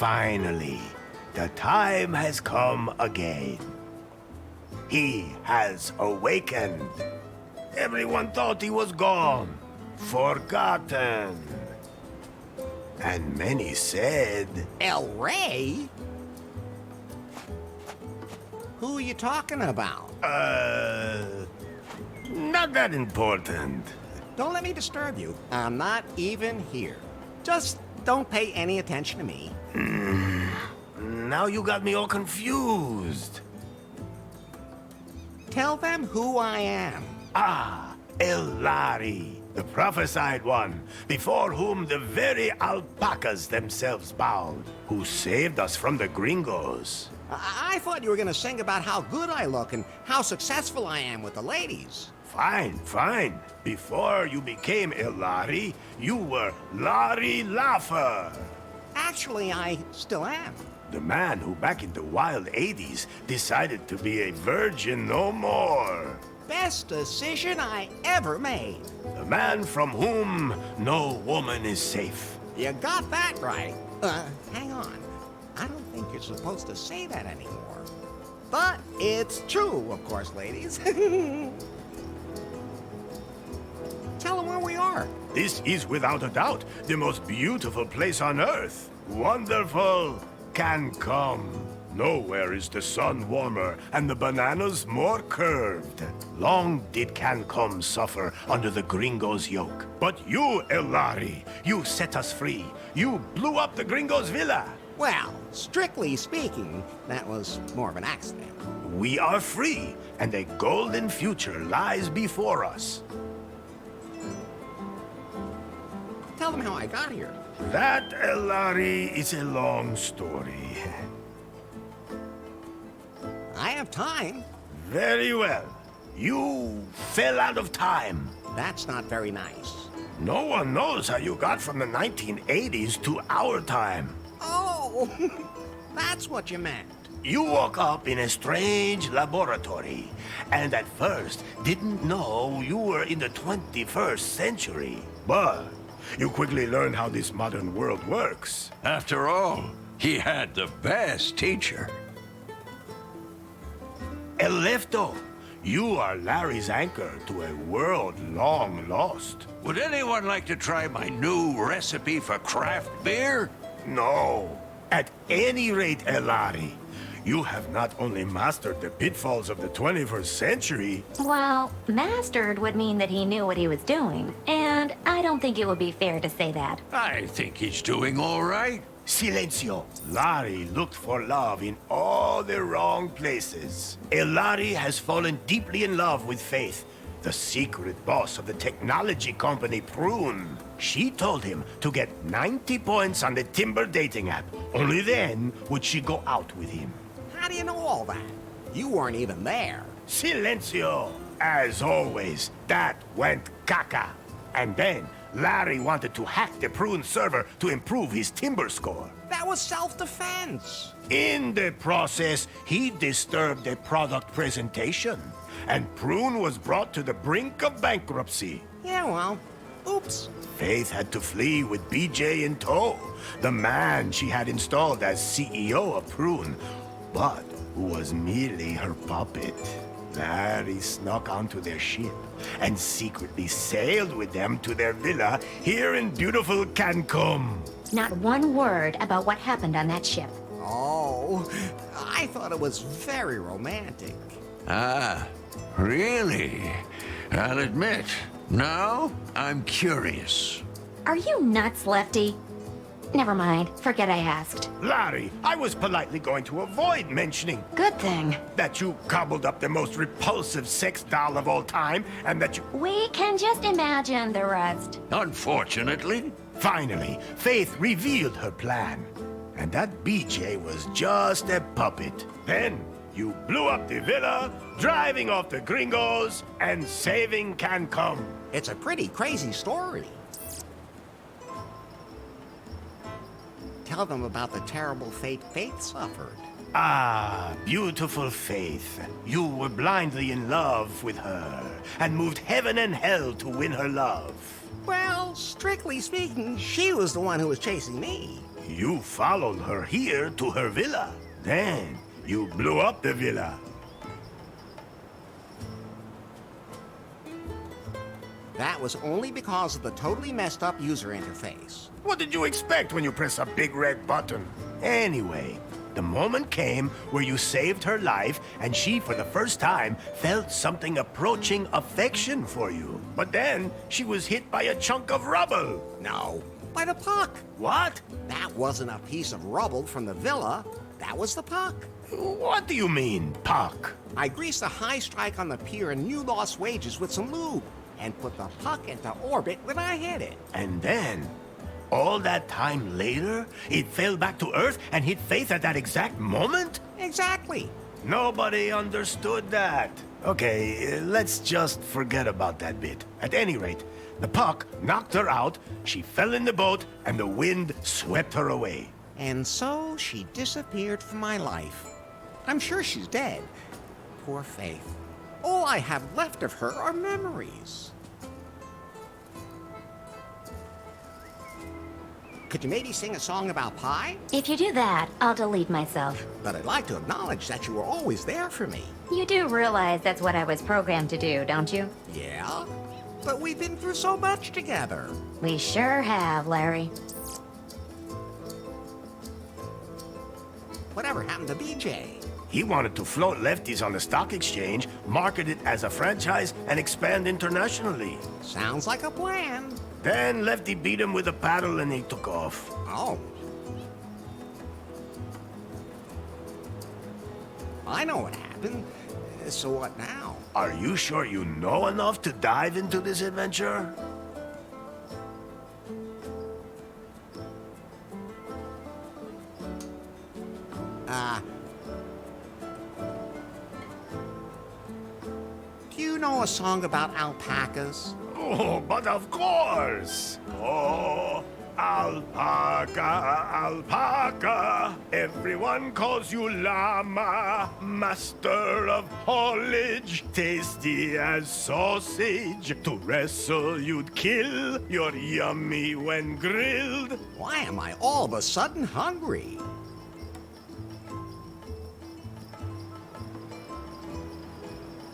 Finally, the time has come again. He has awakened. Everyone thought he was gone, forgotten. And many said, El Rey? Who are you talking about? not that important. Don't let me disturb you. I'm not even here. Just don't pay any attention to me. Now you got me all confused. Tell them who I am. Ah, Elari, the prophesied one, before whom the very alpacas themselves bowed, who saved us from the gringos. I thought you were gonna sing about how good I look and how successful I am with the ladies. Fine, fine. Before you became Elari, you were Larry Laffer. Actually, I still am. The man who back in the wild 80s decided to be a virgin no more. Best decision I ever made. The man from whom no woman is safe. You got that right. Hang on. I don't think you're supposed to say that anymore. But it's true, of course, ladies. Tell them where we are. This is without a doubt the most beautiful place on earth. Wonderful can come. Nowhere is the sun warmer and the bananas more curved. Long did Cancom suffer under the gringos' yoke. But you, Elari, you set us free. You blew up the gringos' villa. Well, strictly speaking, that was more of an accident. We are free, and a golden future lies before us. Tell them how I got here. That, Elari, is a long story. I have time. Very well. You fell out of time. That's not very nice. No one knows how you got from the 1980s to our time. Oh, that's what you meant. You woke up in a strange laboratory, and at first didn't know you were in the 21st century. But you quickly learned how this modern world works. After all, he had the best teacher. El Lefto, you are Larry's anchor to a world long lost. Would anyone like to try my new recipe for craft beer? No. At any rate, Elari, you have not only mastered the pitfalls of the 21st century... Well, mastered would mean that he knew what he was doing, and I don't think it would be fair to say that. I think he's doing all right. Silencio. Larry looked for love in all the wrong places. Elari has fallen deeply in love with Faith, the secret boss of the technology company Prune. She told him to get 90 points on the Timber dating app. Only then would she go out with him. How do you know all that? You weren't even there. Silencio! As always, that went caca. And then, Larry wanted to hack the Prune server to improve his Timber score. That was self-defense. In the process, he disturbed the product presentation, and Prune was brought to the brink of bankruptcy. Yeah, well, oops. Faith had to flee with BJ in tow, the man she had installed as CEO of Prune, but who was merely her puppet. Larry snuck onto their ship and secretly sailed with them to their villa here in beautiful Cancun. Not one word about what happened on that ship. Oh, I thought it was very romantic. Ah, really? I'll admit, now I'm curious. Are you nuts, Lefty? Never mind. Forget I asked. Larry, I was politely going to avoid mentioning Good thing. that you gobbled up the most repulsive sex doll of all time, and that you... We can just imagine the rest. Unfortunately, Finally, Faith revealed her plan. And that BJ was just a puppet. Then, you blew up the villa, driving off the gringos, and saving Cancun. It's a pretty crazy story. Tell them about the terrible fate Faith suffered. Ah, beautiful Faith. You were blindly in love with her, and moved heaven and hell to win her love. Well, strictly speaking, she was the one who was chasing me. You followed her here to her villa. Then you blew up the villa. That was only because of the totally messed up user interface. What did you expect when you press a big red button? Anyway, the moment came where you saved her life, and she, for the first time, felt something approaching affection for you. But then, she was hit by a chunk of rubble. No, by the puck. What? That wasn't a piece of rubble from the villa. That was the puck. What do you mean, puck? I greased a high strike on the pier and you lost wages with some lube, and put the puck into orbit when I hit it. And then, all that time later, it fell back to Earth and hit Faith at that exact moment? Exactly. Nobody understood that. Okay, let's just forget about that bit. At any rate, the puck knocked her out, she fell in the boat, and the wind swept her away. And so she disappeared from my life. I'm sure she's dead. Poor Faith. All I have left of her are memories. Could you maybe sing a song about pie? If you do that, I'll delete myself. But I'd like to acknowledge that you were always there for me. You do realize that's what I was programmed to do, don't you? Yeah? But we've been through so much together. We sure have, Larry. Whatever happened to BJ? He wanted to float lefties on the stock exchange, market it as a franchise, and expand internationally. Sounds like a plan. Then Lefty beat him with a paddle and he took off. Oh. I know what happened. So what now? Are you sure you know enough to dive into this adventure? Do you know a song about alpacas? Oh, but of course! Oh, alpaca, alpaca. Everyone calls you llama, master of haulage, tasty as sausage. To wrestle, you'd kill. You're yummy when grilled. Why am I all of a sudden hungry?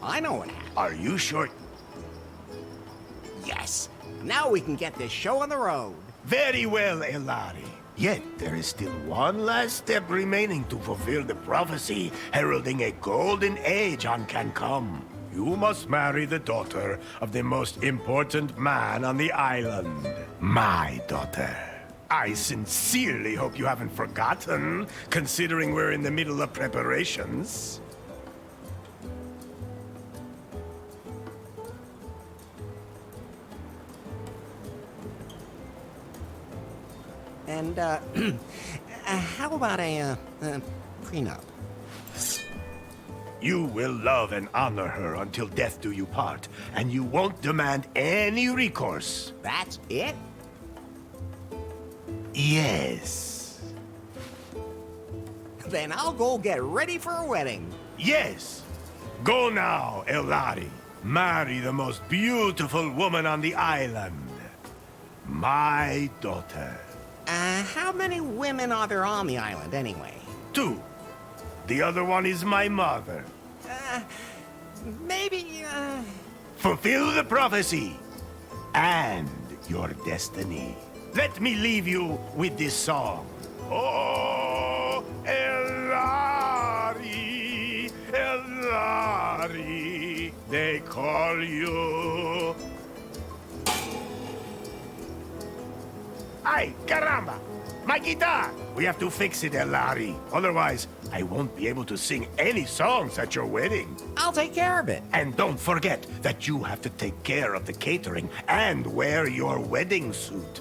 I know what happened. Are you sure? Yes. Now we can get this show on the road. Very well, Elari. Yet there is still one last step remaining to fulfill the prophecy heralding a golden age on Cancun. You must marry the daughter of the most important man on the island. My daughter. I sincerely hope you haven't forgotten, considering we're in the middle of preparations. And, how about a prenup? You will love and honor her until death do you part, and you won't demand any recourse. That's it? Yes. Then I'll go get ready for a wedding. Yes. Go now, Elari. Marry the most beautiful woman on the island. My daughter. How many women are there on the island anyway? 2. The other one is my mother. Maybe, Fulfill the prophecy and your destiny. Let me leave you with this song. Oh, Elari, Elari, they call you. Ay, caramba! My guitar! We have to fix it, Elari. Otherwise, I won't be able to sing any songs at your wedding. I'll take care of it. And don't forget that you have to take care of the catering and wear your wedding suit.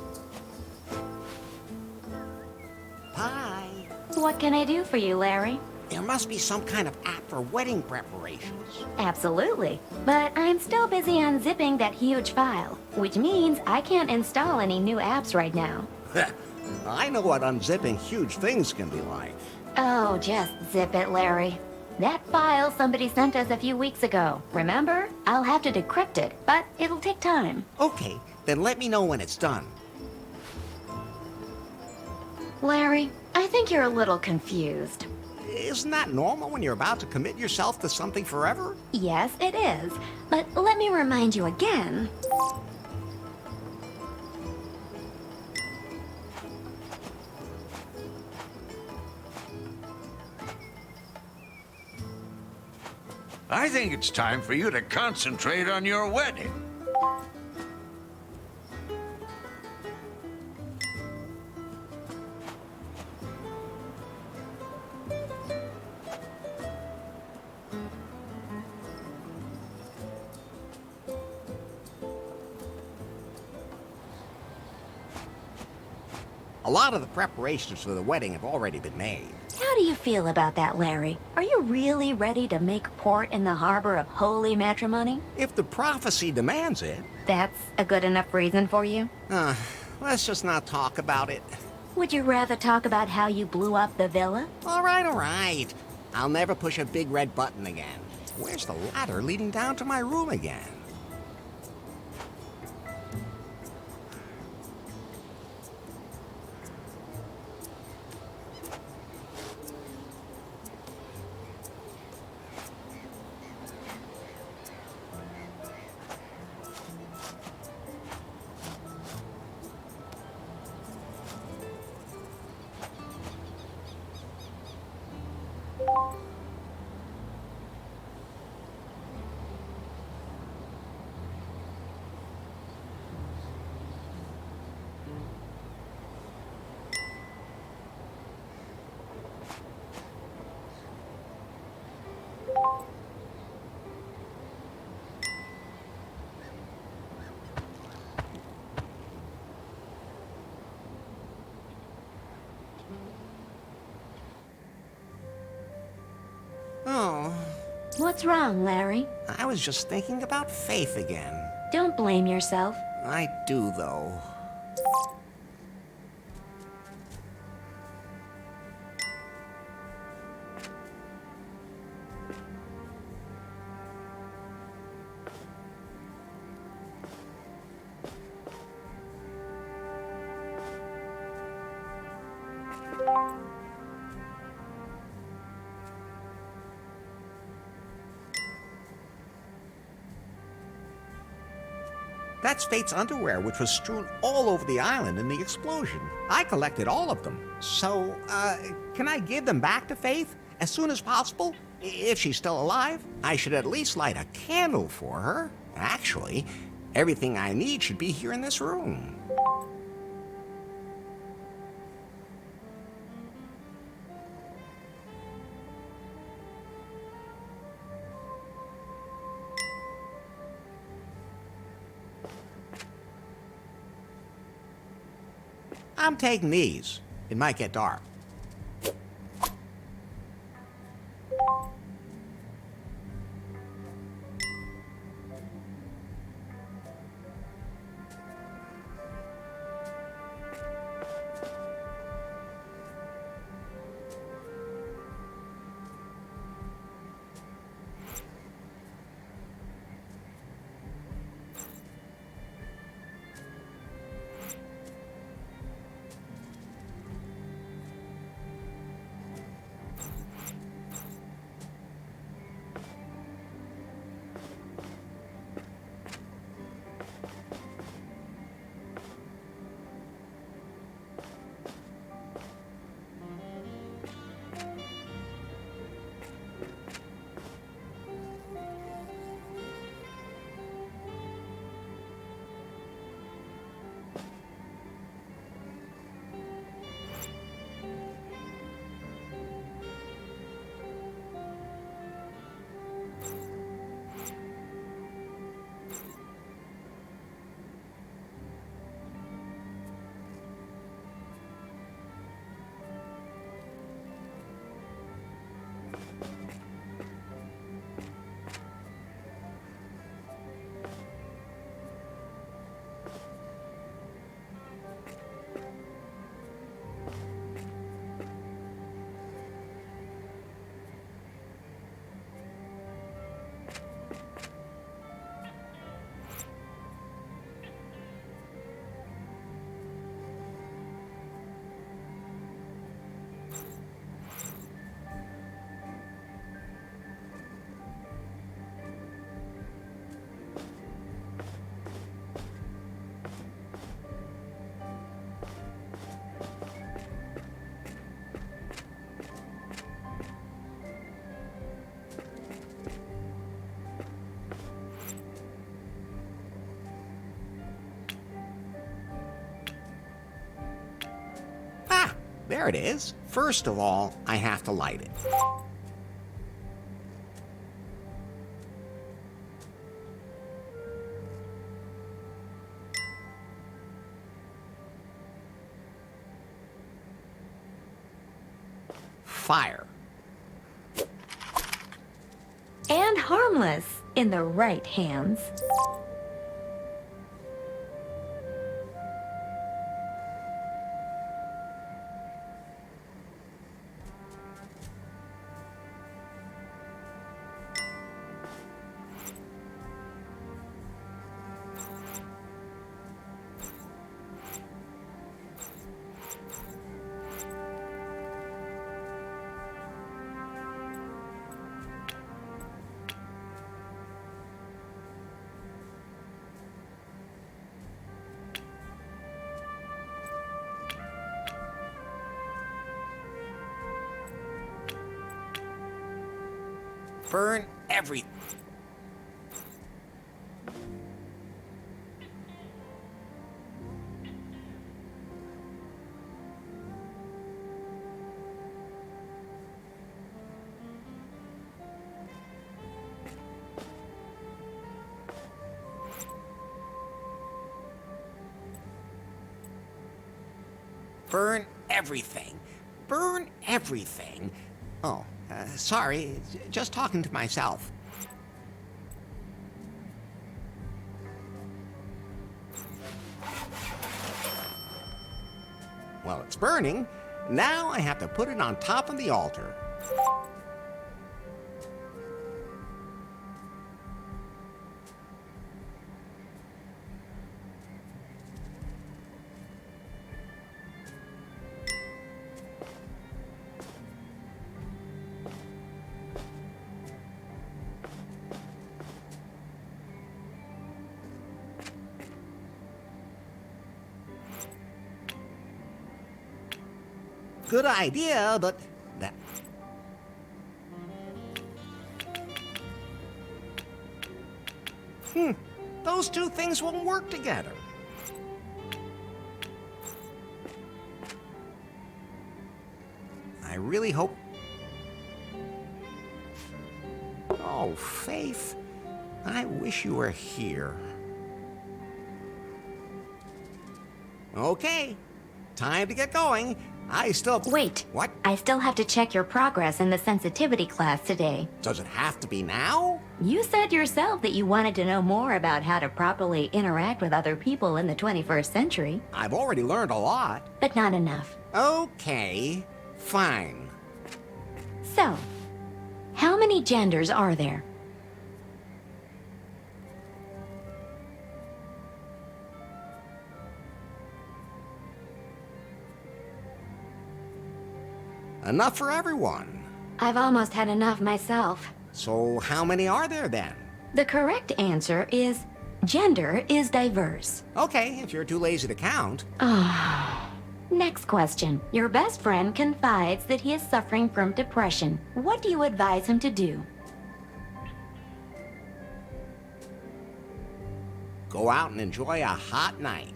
Bye. What can I do for you, Larry? There must be some kind of app for wedding preparations. Absolutely. But I'm still busy unzipping that huge file, which means I can't install any new apps right now. I know what unzipping huge things can be like. Oh, just zip it, Larry. That file somebody sent us a few weeks ago, remember? I'll have to decrypt it, but it'll take time. Okay, then let me know when it's done. Larry, I think you're a little confused. Isn't that normal when you're about to commit yourself to something forever? Yes, it is. But let me remind you again. I think it's time for you to concentrate on your wedding. A lot of the preparations for the wedding have already been made. How do you feel about that, Larry? Are you really ready to make port in the harbor of holy matrimony? If the prophecy demands it. That's a good enough reason for you? Let's just not talk about it. Would you rather talk about how you blew up the villa? All right. I'll never push a big red button again. Where's the ladder leading down to my room again? Oh, What's wrong, Larry? I was just thinking about Faith again. Don't blame yourself. I do, though. That's Fate's underwear, which was strewn all over the island in the explosion. I collected all of them. So, can I give them back to Faith as soon as possible? If she's still alive, I should at least light a candle for her. Actually, everything I need should be here in this room. I'm taking these. It might get dark. There it is. First of all, I have to light it. Fire. And harmless in the right hands. Burn everything. Burn everything. Burn everything. Oh, sorry, just talking to myself. Well, it's burning. Now I have to put it on top of the altar. Good idea, but that... Those two things won't work together. I really hope... Oh, Faith, I wish you were here. Okay, time to get going. I still... Wait. What? I still have to check your progress in the sensitivity class today. Does it have to be now? You said yourself that you wanted to know more about how to properly interact with other people in the 21st century. I've already learned a lot. But not enough. Okay, fine. So, how many genders are there? Enough for everyone. I've almost had enough myself. So how many are there then? The correct answer is gender is diverse. Okay, if you're too lazy to count. Next question. Your best friend confides that he is suffering from depression. What do you advise him to do? Go out and enjoy a hot night.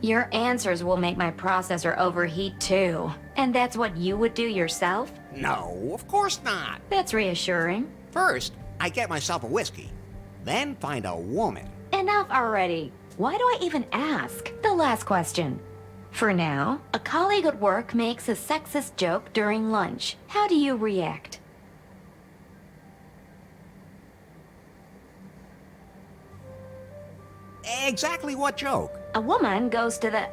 Your answers will make my processor overheat too. And that's what you would do yourself? No, of course not. That's reassuring. First, I get myself a whiskey. Then find a woman. Enough already. Why do I even ask? The last question. For now, a colleague at work makes a sexist joke during lunch. How do you react? Exactly what joke? A woman goes to the...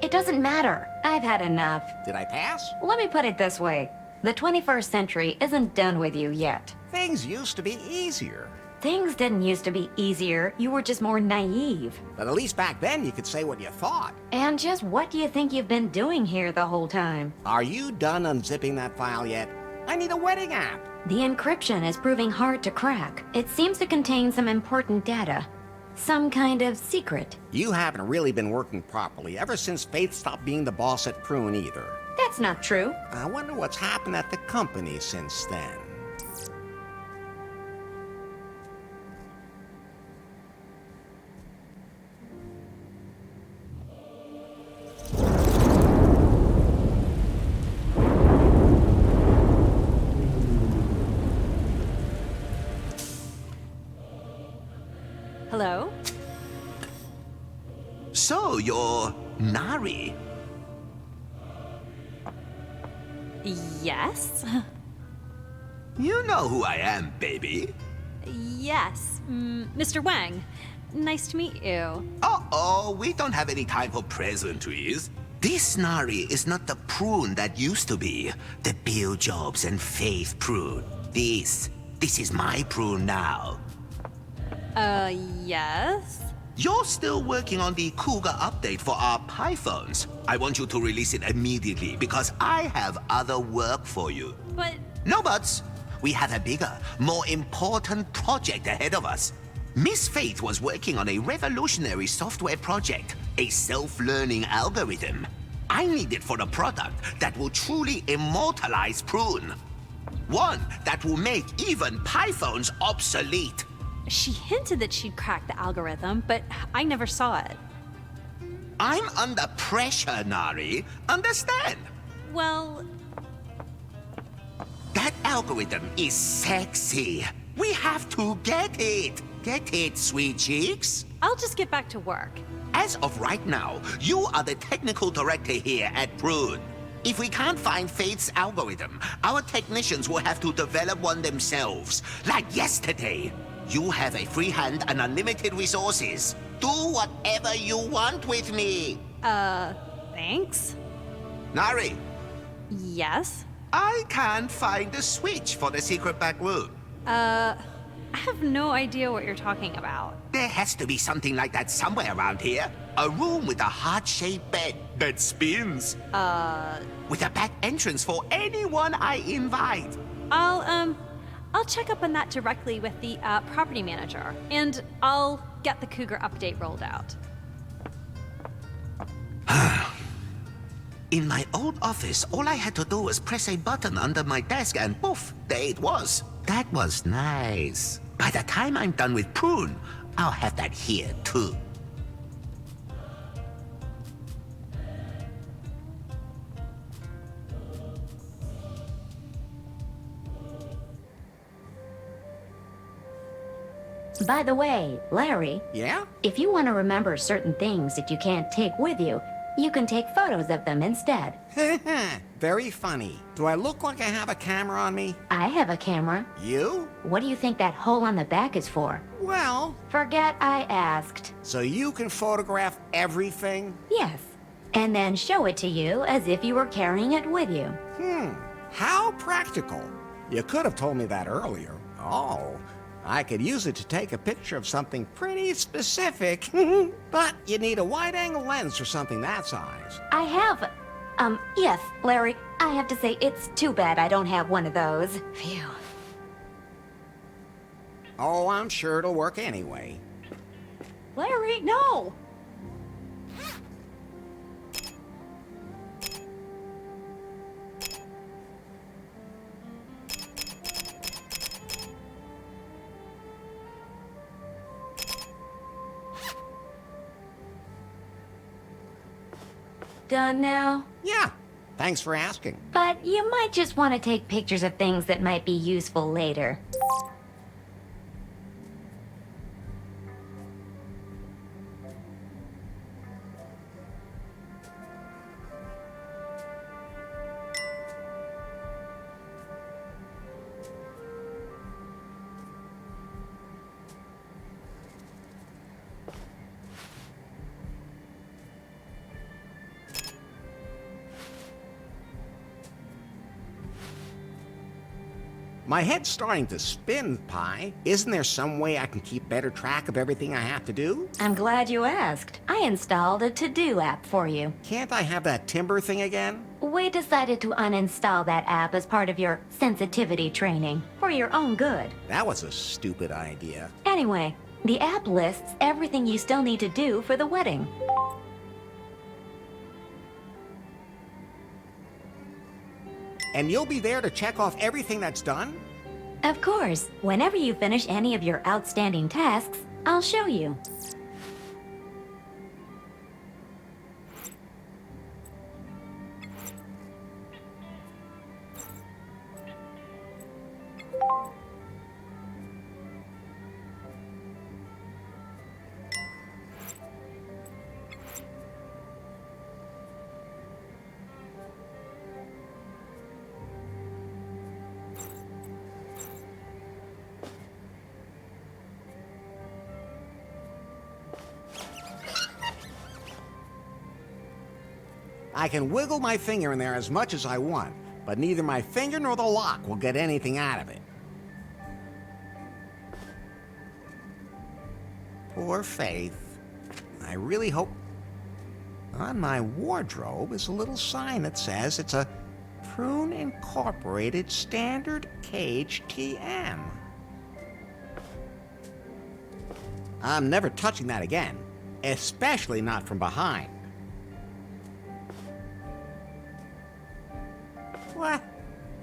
it doesn't matter. I've had enough. Did I pass? Let me put it this way. The 21st century isn't done with you yet. Things used to be easier. Things didn't used to be easier. You were just more naive. But at least back then you could say what you thought. And just what do you think you've been doing here the whole time? Are you done unzipping that file yet? I need a wedding app. The encryption is proving hard to crack. It seems to contain some important data. Some kind of secret. You haven't really been working properly ever since Faith stopped being the boss at Prune either. That's not true. I wonder what's happened at the company since then. Hello? So, you're Nari. Yes? You know who I am, baby. Yes. Mr. Wang. Nice to meet you. Uh-oh, we don't have any time for pleasantries. This Nari is not the prune that used to be. The Bill Jobs and Faith prune. This is my prune now. Yes? You're still working on the Cougar update for our Pythons. I want you to release it immediately because I have other work for you. But No buts. We have a bigger, more important project ahead of us. Miss Faith was working on a revolutionary software project, a self-learning algorithm. I need it for a product that will truly immortalize Prune. One that will make even Pythons obsolete. she hinted that she'd cracked the algorithm, but I never saw it. I'm under pressure, Nari. Understand? Well, That algorithm is sexy. We have to get it. Get it, sweet cheeks? I'll just get back to work. As of right now, you are the technical director here at Prune. If we can't find Faith's algorithm, our technicians will have to develop one themselves. Like yesterday. You have a free hand and unlimited resources. Do whatever you want with me. Thanks? Nari, Yes? I can't find the switch for the secret back room. I have no idea what you're talking about. There has to be something like that somewhere around here. A room with a heart-shaped bed that spins. With a back entrance for anyone I invite. I'll check up on that directly with the property manager, and I'll get the Cougar update rolled out. In my old office, all I had to do was press a button under my desk and poof, there it was. That was nice. By the time I'm done with Prune, I'll have that here too. By the way, Larry, Yeah? if you want to remember certain things that you can't take with you, you can take photos of them instead. Very funny. Do I look like I have a camera on me? I have a camera. You? What do you think that hole on the back is for? Well, Forget I asked. so you can photograph everything? Yes. And then show it to you as if you were carrying it with you. How practical. You could have told me that earlier. Oh, I could use it to take a picture of something pretty specific. But you need a wide-angle lens for something that size. I have. Yes, Larry, I have to say it's too bad I don't have one of those. Phew. Oh, I'm sure it'll work anyway. Larry, no! Done now? Yeah, thanks for asking. But you might just want to take pictures of things that might be useful later. My head's starting to spin, Pi. Isn't there some way I can keep better track of everything I have to do? I'm glad you asked. I installed a to-do app for you. Can't I have that timber thing again? We decided to uninstall that app as part of your sensitivity training, for your own good. That was a stupid idea. Anyway, the app lists everything you still need to do for the wedding. And you'll be there to check off everything that's done? Of course, whenever you finish any of your outstanding tasks, I'll show you. I can wiggle my finger in there as much as I want, but neither my finger nor the lock will get anything out of it. Poor Faith. I really hope... On my wardrobe is a little sign that says it's a Prune Incorporated Standard Cage TM. I'm never touching that again, especially not from behind. What?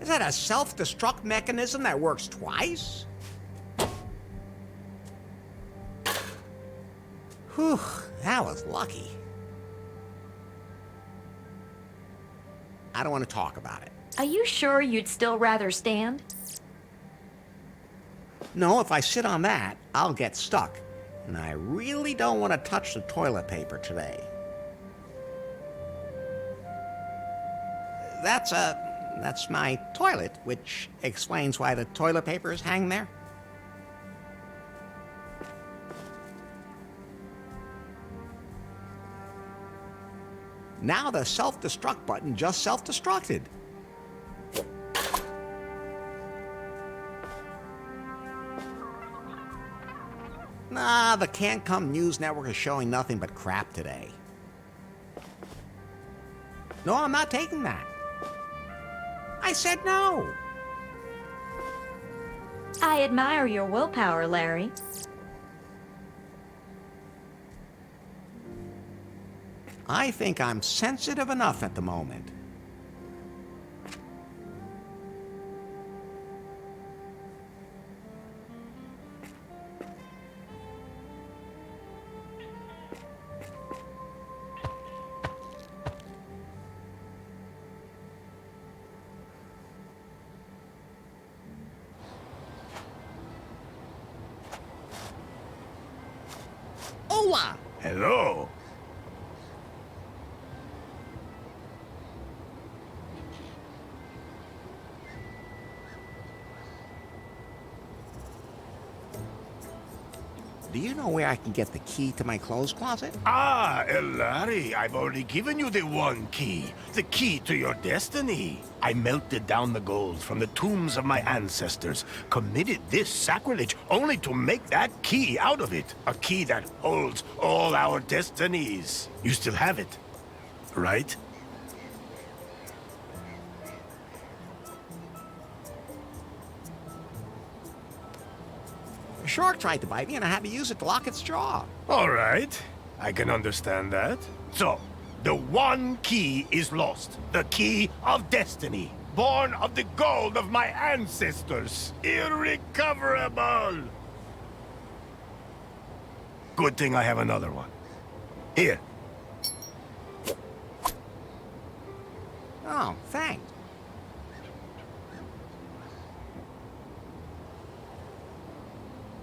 Is that a self-destruct mechanism that works twice? Whew, that was lucky. I don't want to talk about it. Are you sure you'd still rather stand? No, if I sit on that, I'll get stuck. And I really don't want to touch the toilet paper today. That's my toilet, which explains why the toilet paper is hanging there. Now the self-destruct button just self-destructed. Nah, the Can't Come News Network is showing nothing but crap today. No, I'm not taking that. I said no. I admire your willpower, Larry. I think I'm sensitive enough at the moment. Hola! Hello. Do you know where I can get the key to my clothes closet? Ah, Larry, I've already given you the one key. The key to your destiny. I melted down the gold from the tombs of my ancestors, committed this sacrilege only to make that key out of it. A key that holds all our destinies. You still have it, right? A shark tried to bite me and I had to use it to lock its jaw. All right, I can understand that. So, the one key is lost. The key of destiny. Born of the gold of my ancestors. Irrecoverable. Good thing I have another one. Here. Oh, thanks.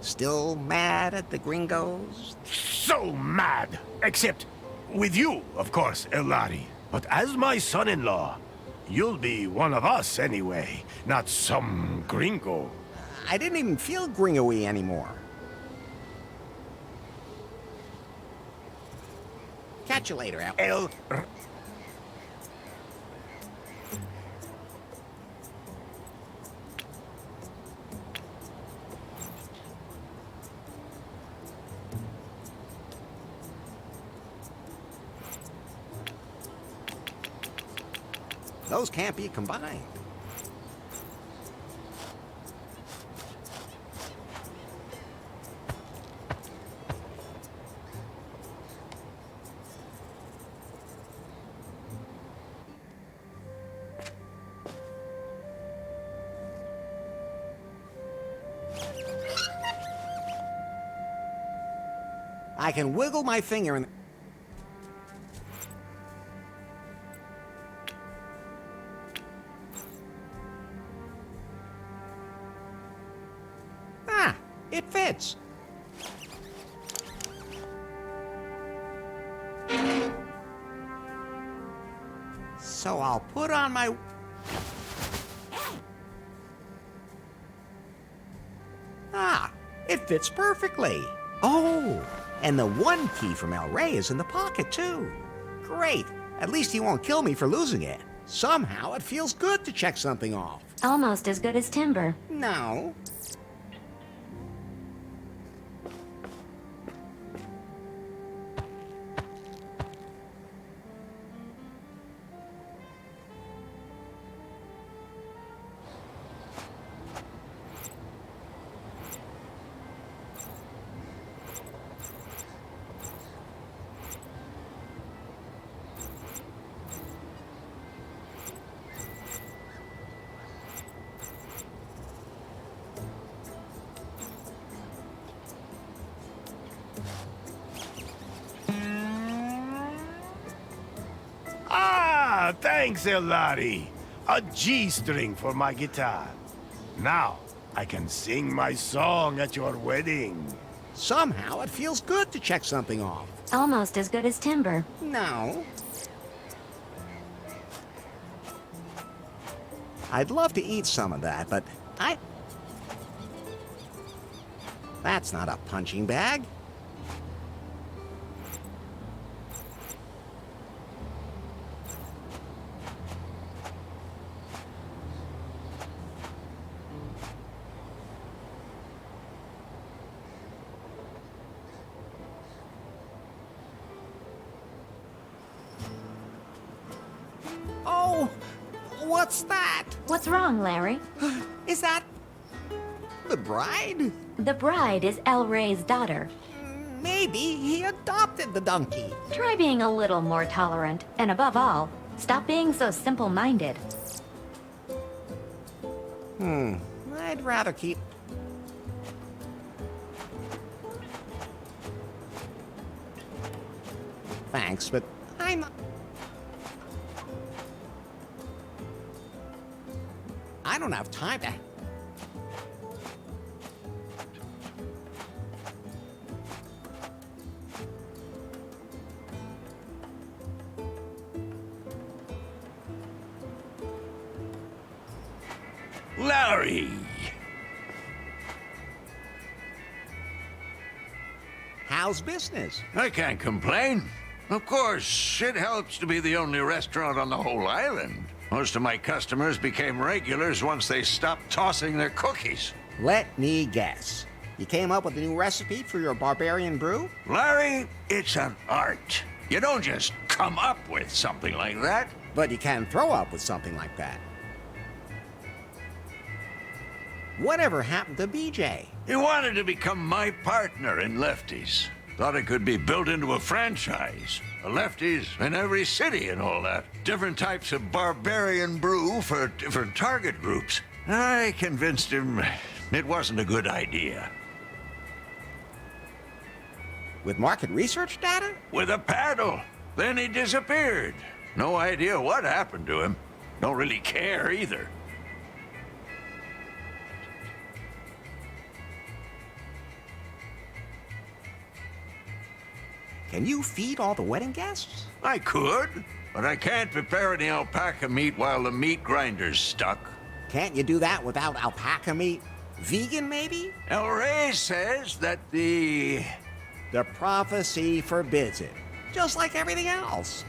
Still mad at the gringos? So mad. Except with you, of course, Elari. But as my son-in-law, you'll be one of us anyway, not some gringo. I didn't even feel gringo-y anymore. Catch you later, Al. Those can't be combined. I can wiggle my finger in... It fits. So I'll put on my... Ah, it fits perfectly. Oh, and the one key from El Rey is in the pocket, too. Great. At least he won't kill me for losing it. Somehow it feels good to check something off. Almost as good as timber. No. Ah, thanks, Elari. A G-string for my guitar. Now, I can sing my song at your wedding. Somehow it feels good to check something off. Almost as good as timber. No. I'd love to eat some of that, but That's not a punching bag. Oh, what's that? What's wrong, Larry? Is that the bride? The bride is El Rey's daughter. Maybe he adopted the donkey. Try being a little more tolerant, and above all, stop being so simple-minded. I'd rather keep... Thanks, but I don't have time to... Larry! How's business? I can't complain. Of course, it helps to be the only restaurant on the whole island. Most of my customers became regulars once they stopped tossing their cookies. Let me guess. You came up with a new recipe for your barbarian brew? Larry, it's an art. You don't just come up with something like that. But you can throw up with something like that. Whatever happened to BJ? He wanted to become my partner in Lefties. Thought it could be built into a franchise. A Lefties in every city and all that. Different types of barbarian brew for different target groups. I convinced him it wasn't a good idea. With market research data? With a paddle. Then he disappeared. No idea what happened to him. Don't really care either. Can you feed all the wedding guests? I could, but I can't prepare any alpaca meat while the meat grinder's stuck. Can't you do that without alpaca meat? Vegan, maybe? El Rey says that the prophecy forbids it. Just like everything else.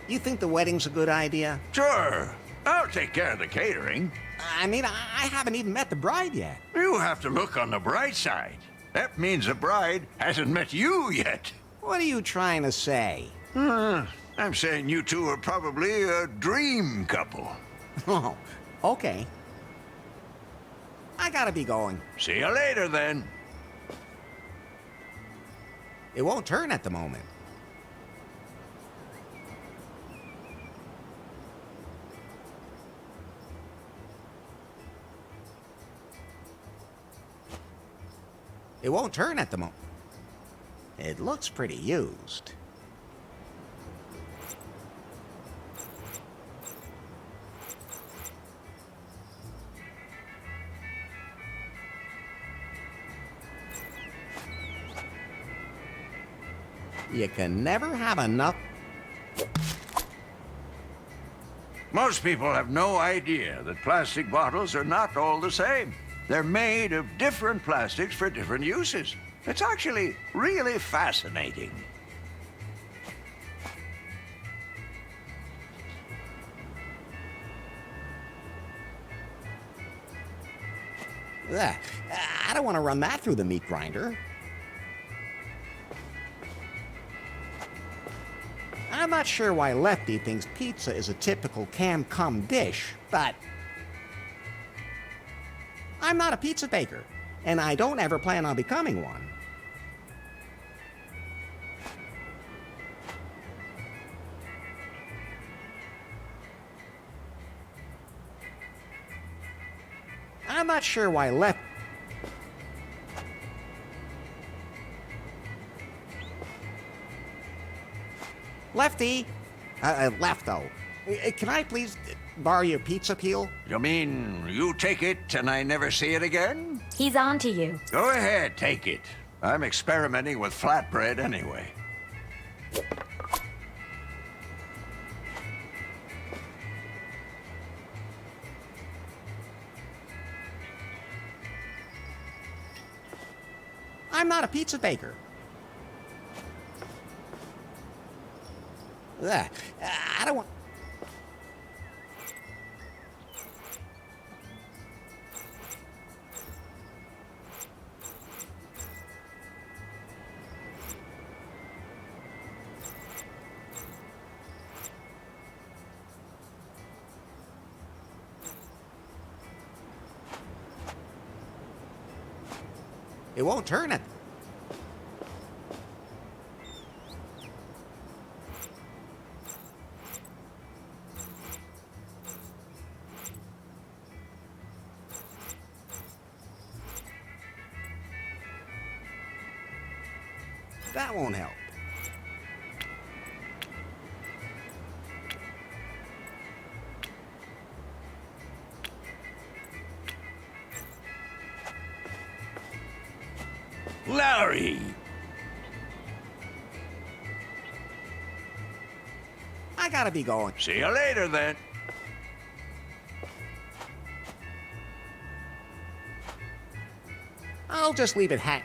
You think the wedding's a good idea? Sure, I'll take care of the catering. I mean, I haven't even met the bride yet. You have to look on the bright side. That means the bride hasn't met you yet. What are you trying to say? I'm saying you two are probably a dream couple. Oh, okay. I gotta be going. See you later, then. It won't turn at the moment. It won't turn at the moment. It looks pretty used. You can never have enough. Most people have no idea that plastic bottles are not all the same. They're made of different plastics for different uses. It's actually really fascinating. Ugh, I don't want to run that through the meat grinder. I'm not sure why Lefty thinks pizza is a typical cam-cum dish, but I'm not a pizza baker, and I don't ever plan on becoming one. I'm not sure why Lefty, Lefto, can I please borrow your pizza peel? You mean you take it and I never see it again? He's on to you. Go ahead, take it. I'm experimenting with flatbread anyway. I'm not a pizza baker. Ugh, I don't want... It won't turn it. That won't help. Larry! I gotta be going. See you later, then. I'll just leave it hang.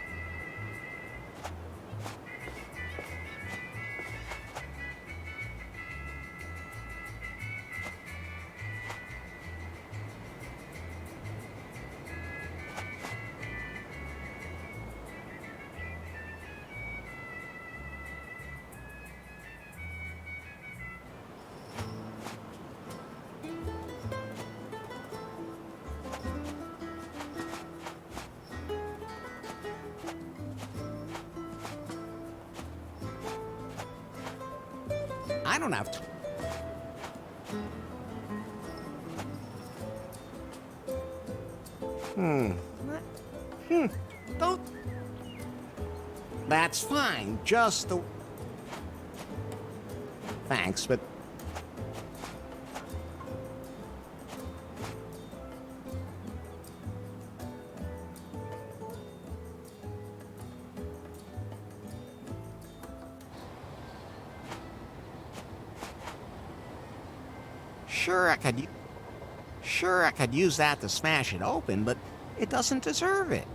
I don't have to. Don't. That's fine. Just the. Thanks, but. Sure, I could use that to smash it open, but it doesn't deserve it.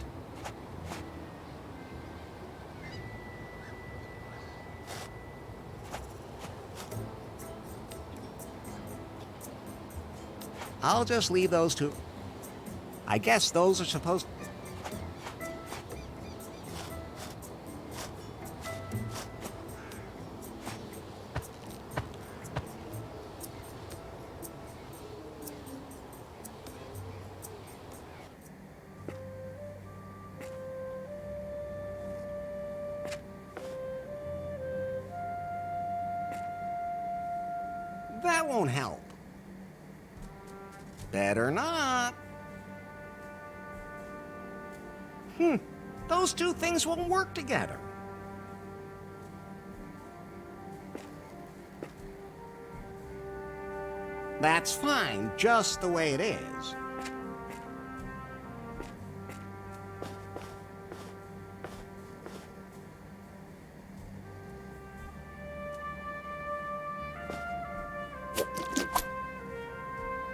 I'll just leave those two. I guess those are supposed. That won't help. Better not. Those two things won't work together. That's fine, just the way it is.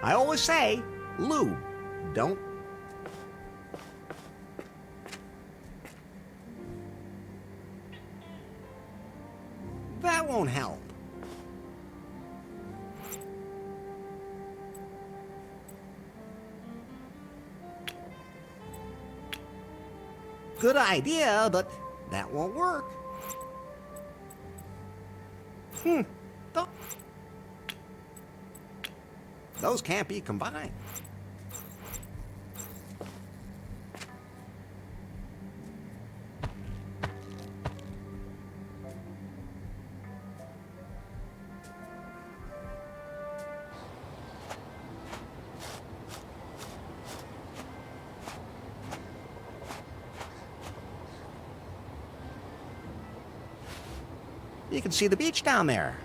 I always say, lube, don't. That won't help. Good idea, but that won't work. Th- Those can't be combined. You can see the beach down there.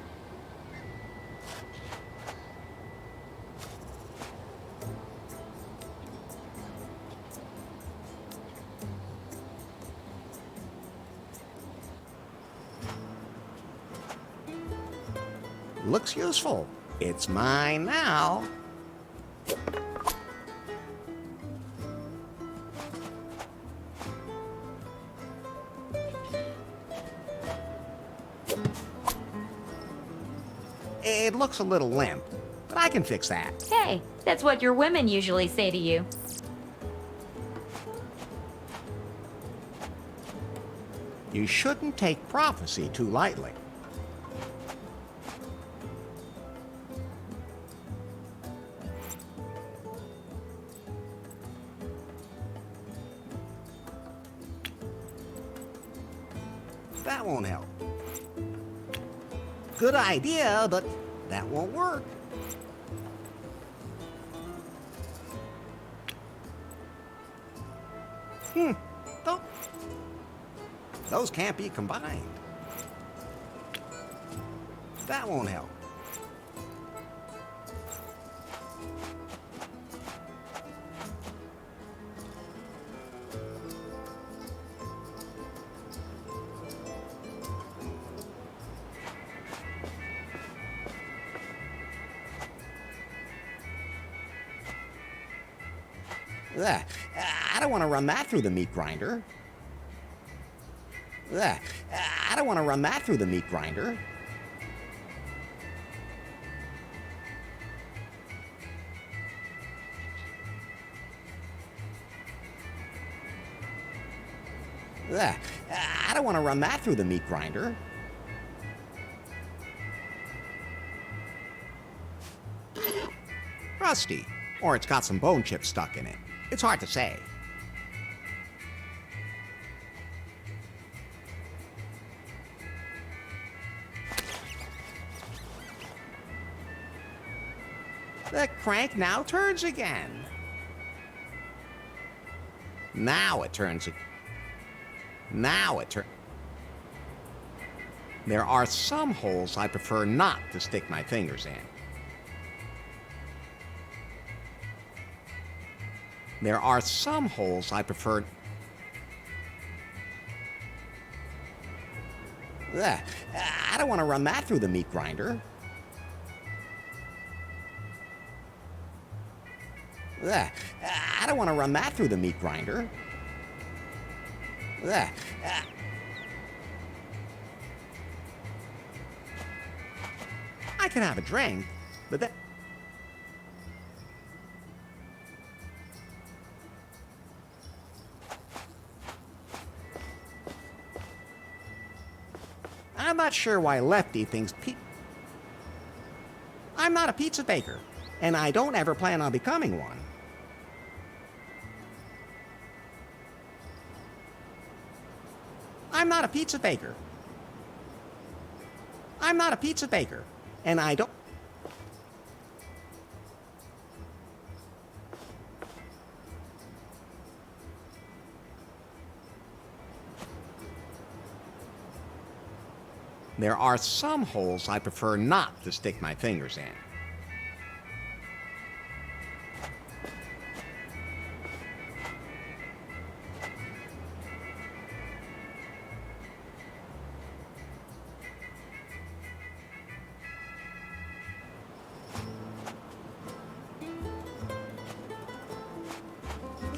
Looks useful. It's mine now. It looks a little limp, but I can fix that. Hey, that's what your women usually say to you. You shouldn't take prophecy too lightly. That won't help. Good idea, but that won't work. Don't. Those can't be combined. That won't help. Ugh, I don't want to run that through the meat grinder. Ugh, I don't want to run that through the meat grinder. Ugh, I don't want to run that through the meat grinder. Rusty, or it's got some bone chips stuck in it. It's hard to say. The crank now turns again. Now it turns. Now it turns. There are some holes I prefer not to stick my fingers in. There are some holes I prefer. Ugh, I don't want to run that through the meat grinder. Ugh, I don't want to run that through the meat grinder. Ugh, I can have a drink, but that. I'm not sure why Lefty thinks I'm not a pizza baker, and I don't ever plan on becoming one. I'm not a pizza baker. I'm not a pizza baker, and I don't. There are some holes I prefer not to stick my fingers in.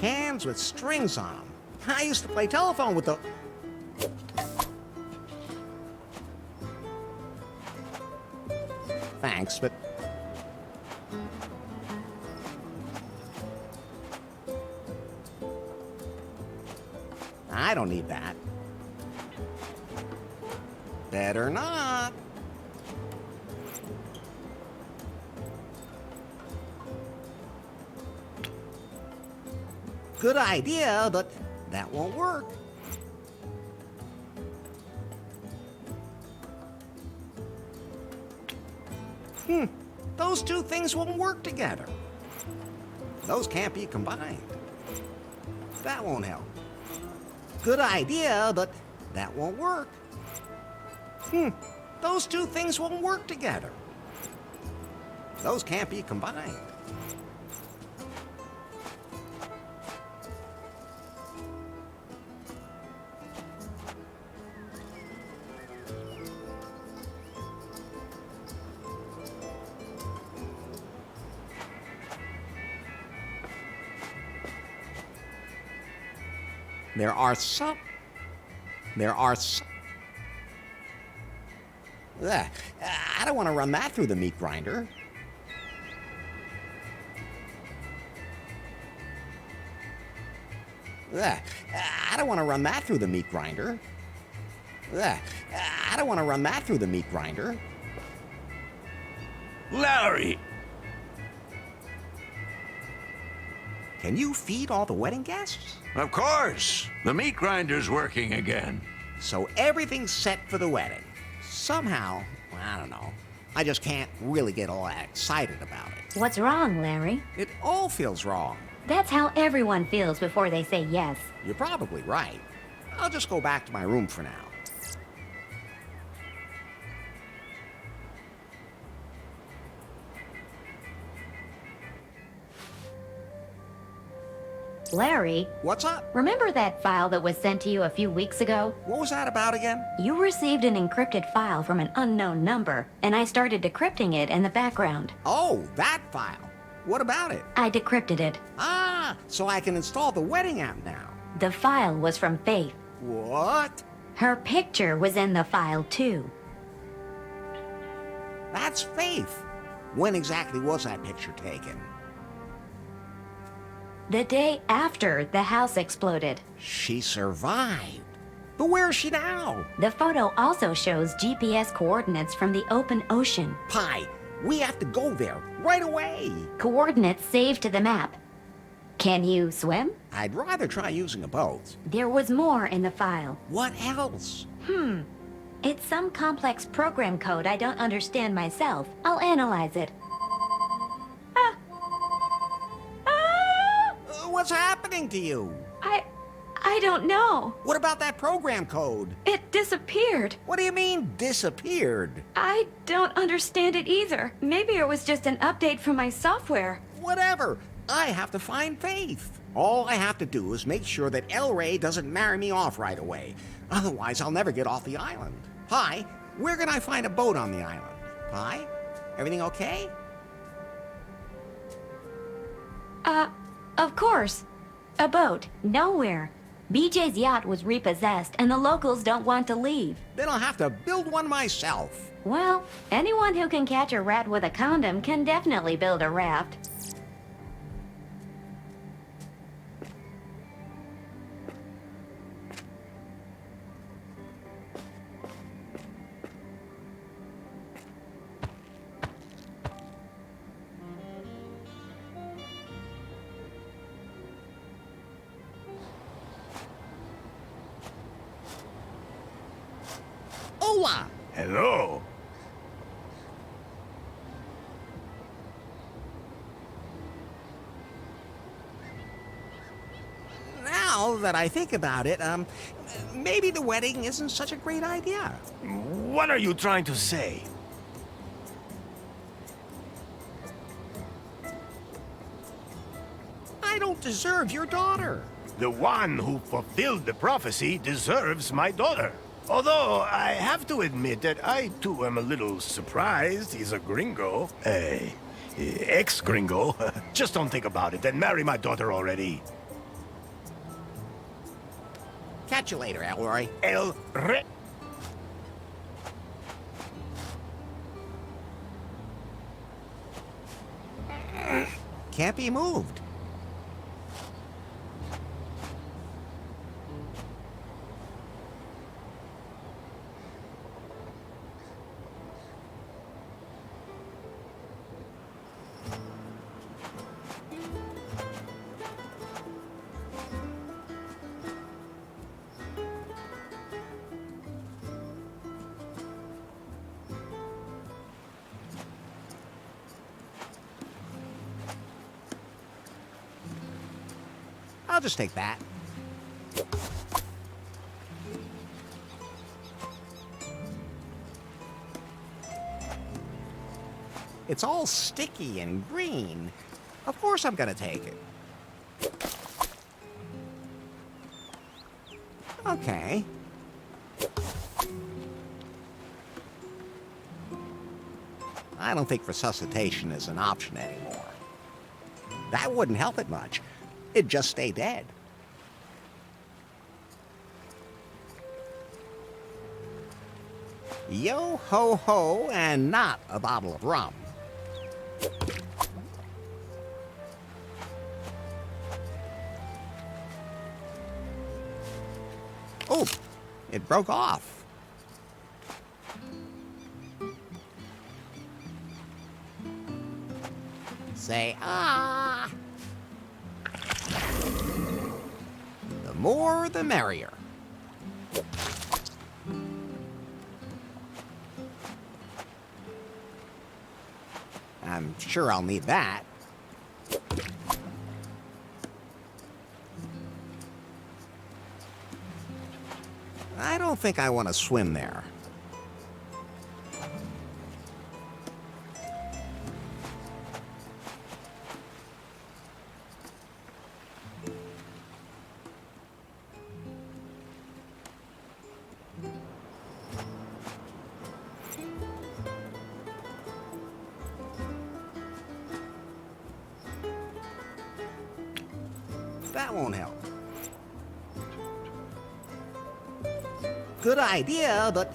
Cans with strings on them. I used to play telephone with the. Thanks, but I don't need that. Better not. Good idea, but that won't work. Those two things won't work together. Those can't be combined. That won't help. Good idea, but that won't work. Those two things won't work together. Those can't be combined. There are some. Ugh, I don't want to run that through the meat grinder. Ugh, I don't want to run that through the meat grinder. Ugh, I don't want to run that through the meat grinder. Larry! Can you feed all the wedding guests? Of course! The meat grinder's working again. So everything's set for the wedding. Somehow, I don't know, I just can't really get all that excited about it. What's wrong, Larry? It all feels wrong. That's how everyone feels before they say yes. You're probably right. I'll just go back to my room for now. Larry, What's up? remember that file that was sent to you a few weeks ago? What was that about again? You received an encrypted file from an unknown number, and I started decrypting it in the background. Oh, that file. What about it? I decrypted it. Ah, so I can install the wedding app now. The file was from Faith. What? Her picture was in the file, too. That's Faith. When exactly was that picture taken? The day after the house exploded. She survived. But where is she now? The photo also shows GPS coordinates from the open ocean. Pi, we have to go there right away. Coordinates saved to the map. Can you swim? I'd rather try using a boat. There was more in the file. What else? It's some complex program code I don't understand myself. I'll analyze it. What's happening to you? I don't know. What about that program code? It disappeared. What do you mean, disappeared? I don't understand it either. Maybe it was just an update from my software. Whatever. I have to find Faith. All I have to do is make sure that El Rey doesn't marry me off right away. Otherwise, I'll never get off the island. Hi, where can I find a boat on the island? Hi? Everything okay? Of course. A boat. Nowhere. BJ's yacht was repossessed and the locals don't want to leave. Then I'll have to build one myself. Well, anyone who can catch a rat with a condom can definitely build a raft. Hola! Hello. Now that I think about it, maybe the wedding isn't such a great idea. What are you trying to say? I don't deserve your daughter. The one who fulfilled the prophecy deserves my daughter. Although, I have to admit that I too am a little surprised he's a gringo. Ex-gringo. Just don't think about it and marry my daughter already. Catch you later, Elroy. El Re... Can't be moved. I'll just take that. It's all sticky and green. Of course I'm gonna take it. Okay. I don't think resuscitation is an option anymore. That wouldn't help it much. It'd just stay dead. Yo ho ho, and not a bottle of rum. Oh, it broke off. Say ah. The more the merrier. I'm sure I'll need that. I don't think I want to swim there. That won't help. Good idea, but...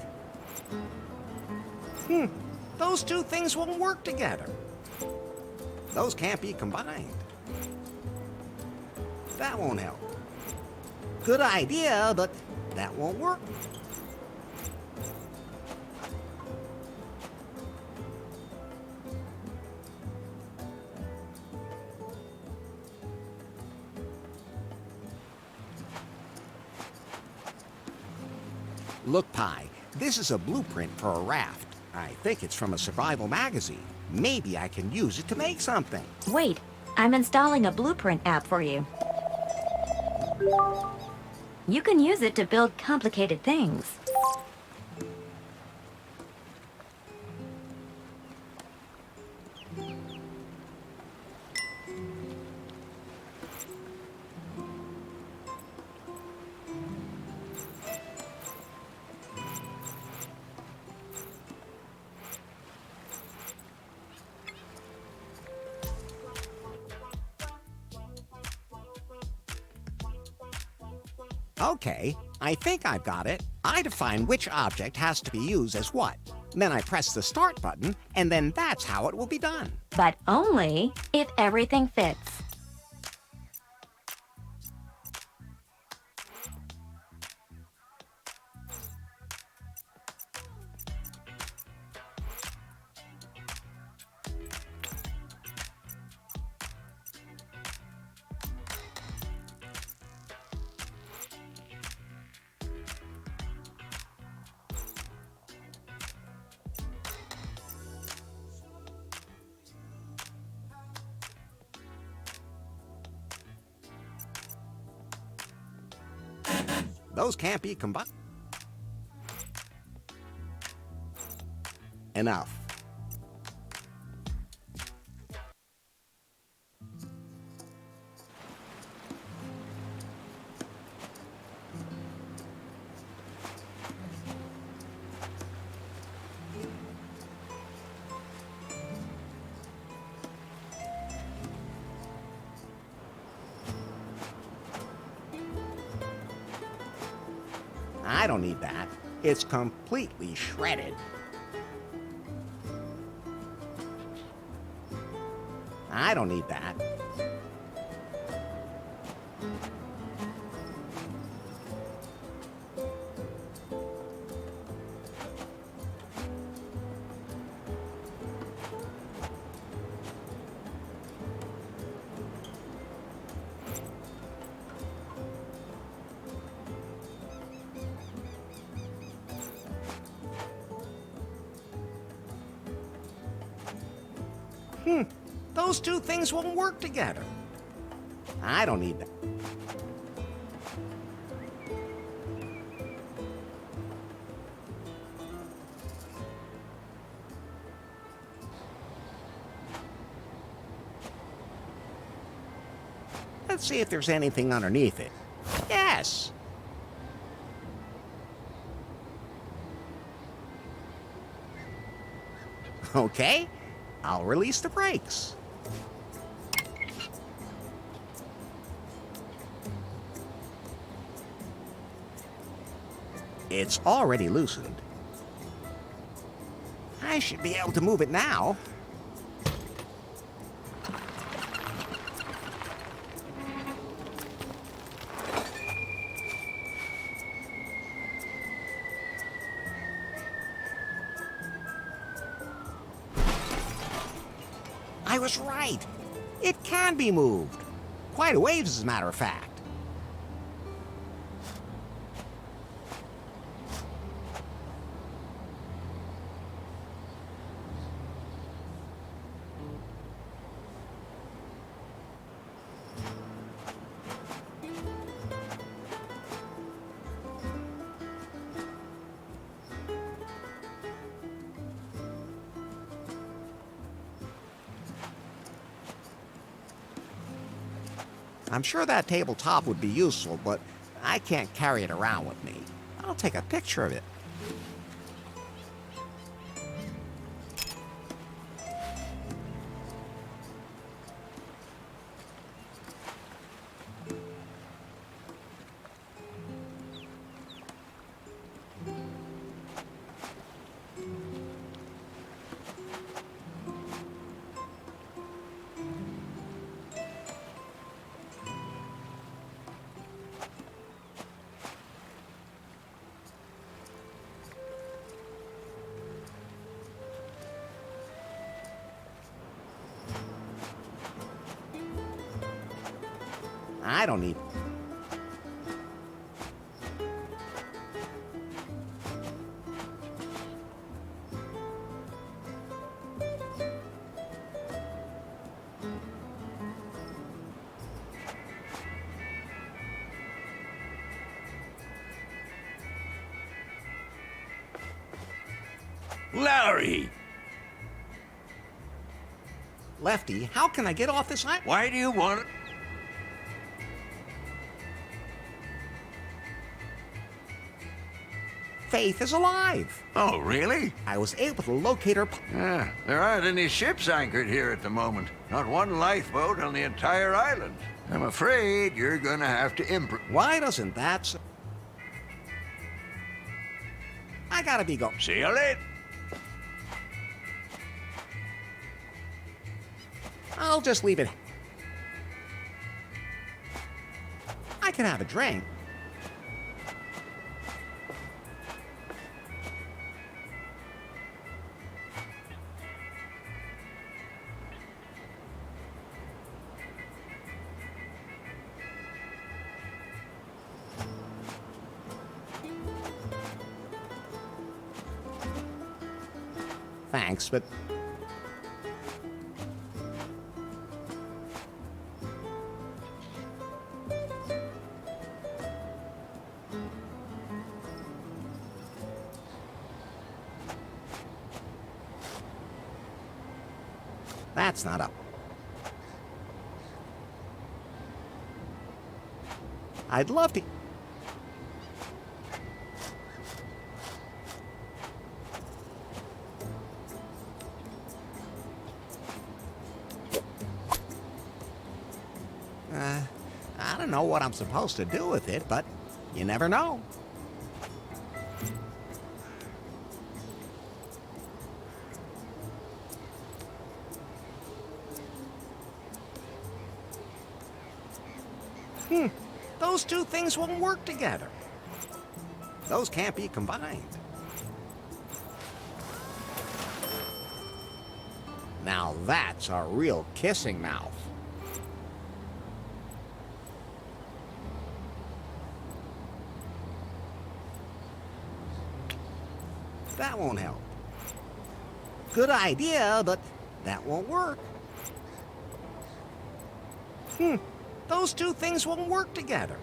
those two things won't work together. Those can't be combined. That won't help. Good idea, but that won't work. Look, Pi, this is a blueprint for a raft. I think it's from a survival magazine. Maybe I can use it to make something. Wait, I'm installing a blueprint app for you. You can use it to build complicated things. Okay, I think I've got it. I define which object has to be used as what. Then I press the start button, and then that's how it will be done. But only if everything fits. Those can't be combined. Enough. I don't need that. It's completely shredded. I don't need that. Those two things won't work together. I don't need that. Let's see if there's anything underneath it. Yes! Okay, I'll release the brakes. It's already loosened. I should be able to move it now. I was right. It can be moved. Quite a ways, as a matter of fact. I'm sure that tabletop would be useful, but I can't carry it around with me. I'll take a picture of it. I don't need... Larry! Lefty, how can I get off this island? Why do you want... Faith is alive. Oh, really? I was able to locate her... Yeah, there aren't any ships anchored here at the moment. Not one lifeboat on the entire island. I'm afraid you're gonna have to Why doesn't that... I gotta be going. See you later. I'll just leave it. I can have a drink. Thanks, but... That's not up. I'd love to... I don't know what I'm supposed to do with it, but you never know. Those two things won't work together. Those can't be combined. Now that's a real kissing mouth. That won't help. Good idea, but that won't work. Those two things won't work together.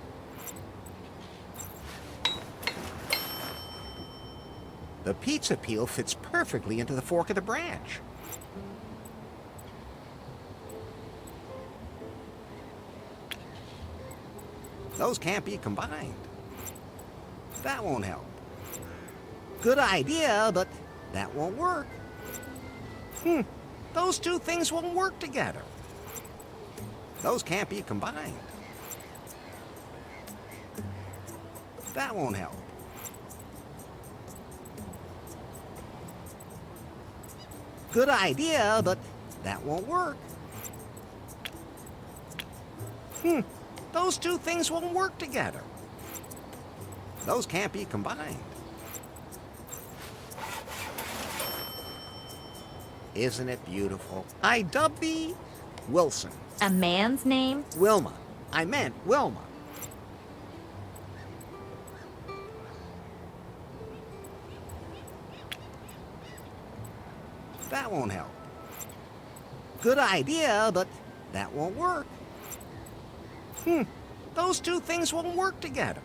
The pizza peel fits perfectly into the fork of the branch. Those can't be combined. That won't help. Good idea, but that won't work. Those two things won't work together. Those can't be combined. That won't help. Good idea, but that won't work. Those two things won't work together. Those can't be combined. Isn't it beautiful? I dub thee Wilson. A man's name? Wilma. I meant Wilma. That won't help. Good idea, but that won't work. Those two things won't work together.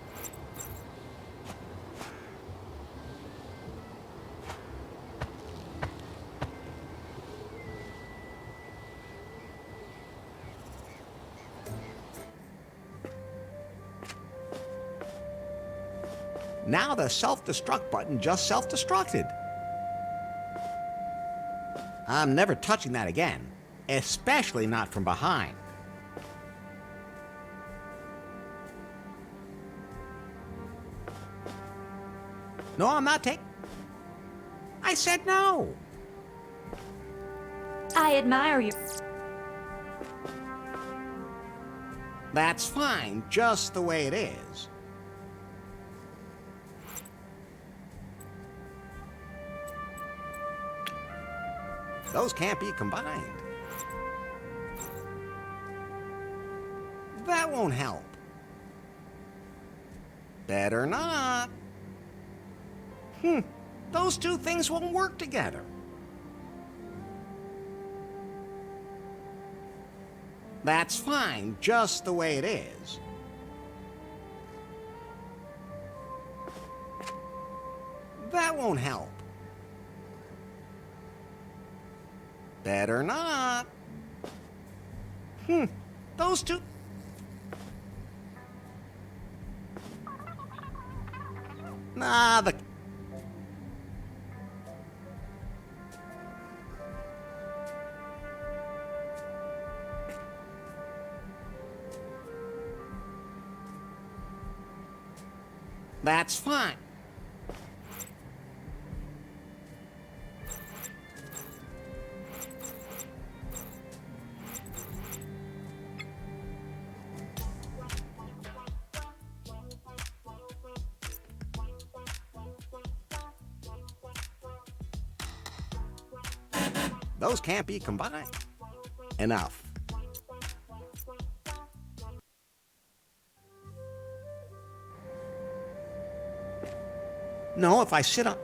Now the self-destruct button just self-destructed. I'm never touching that again, especially not from behind. No, I'm not taking... I said no. I admire you. That's fine, just the way it is. Those can't be combined. That won't help. Better not. Those two things won't work together. That's fine, just the way it is. That won't help. Better not. Those two... Nah, the... That's fine. Those can't be combined. Enough. No, if I sit on...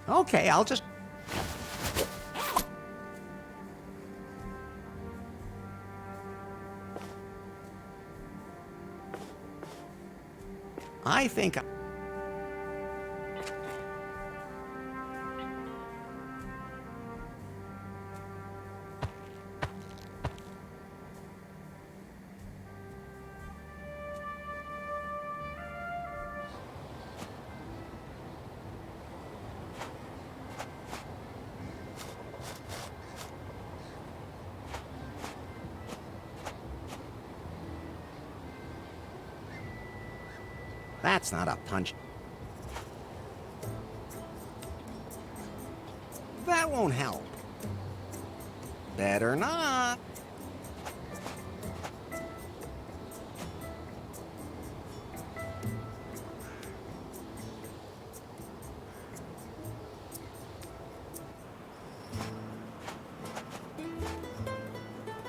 Okay, I'll just... I think... That's not a punch. That won't help. Better not.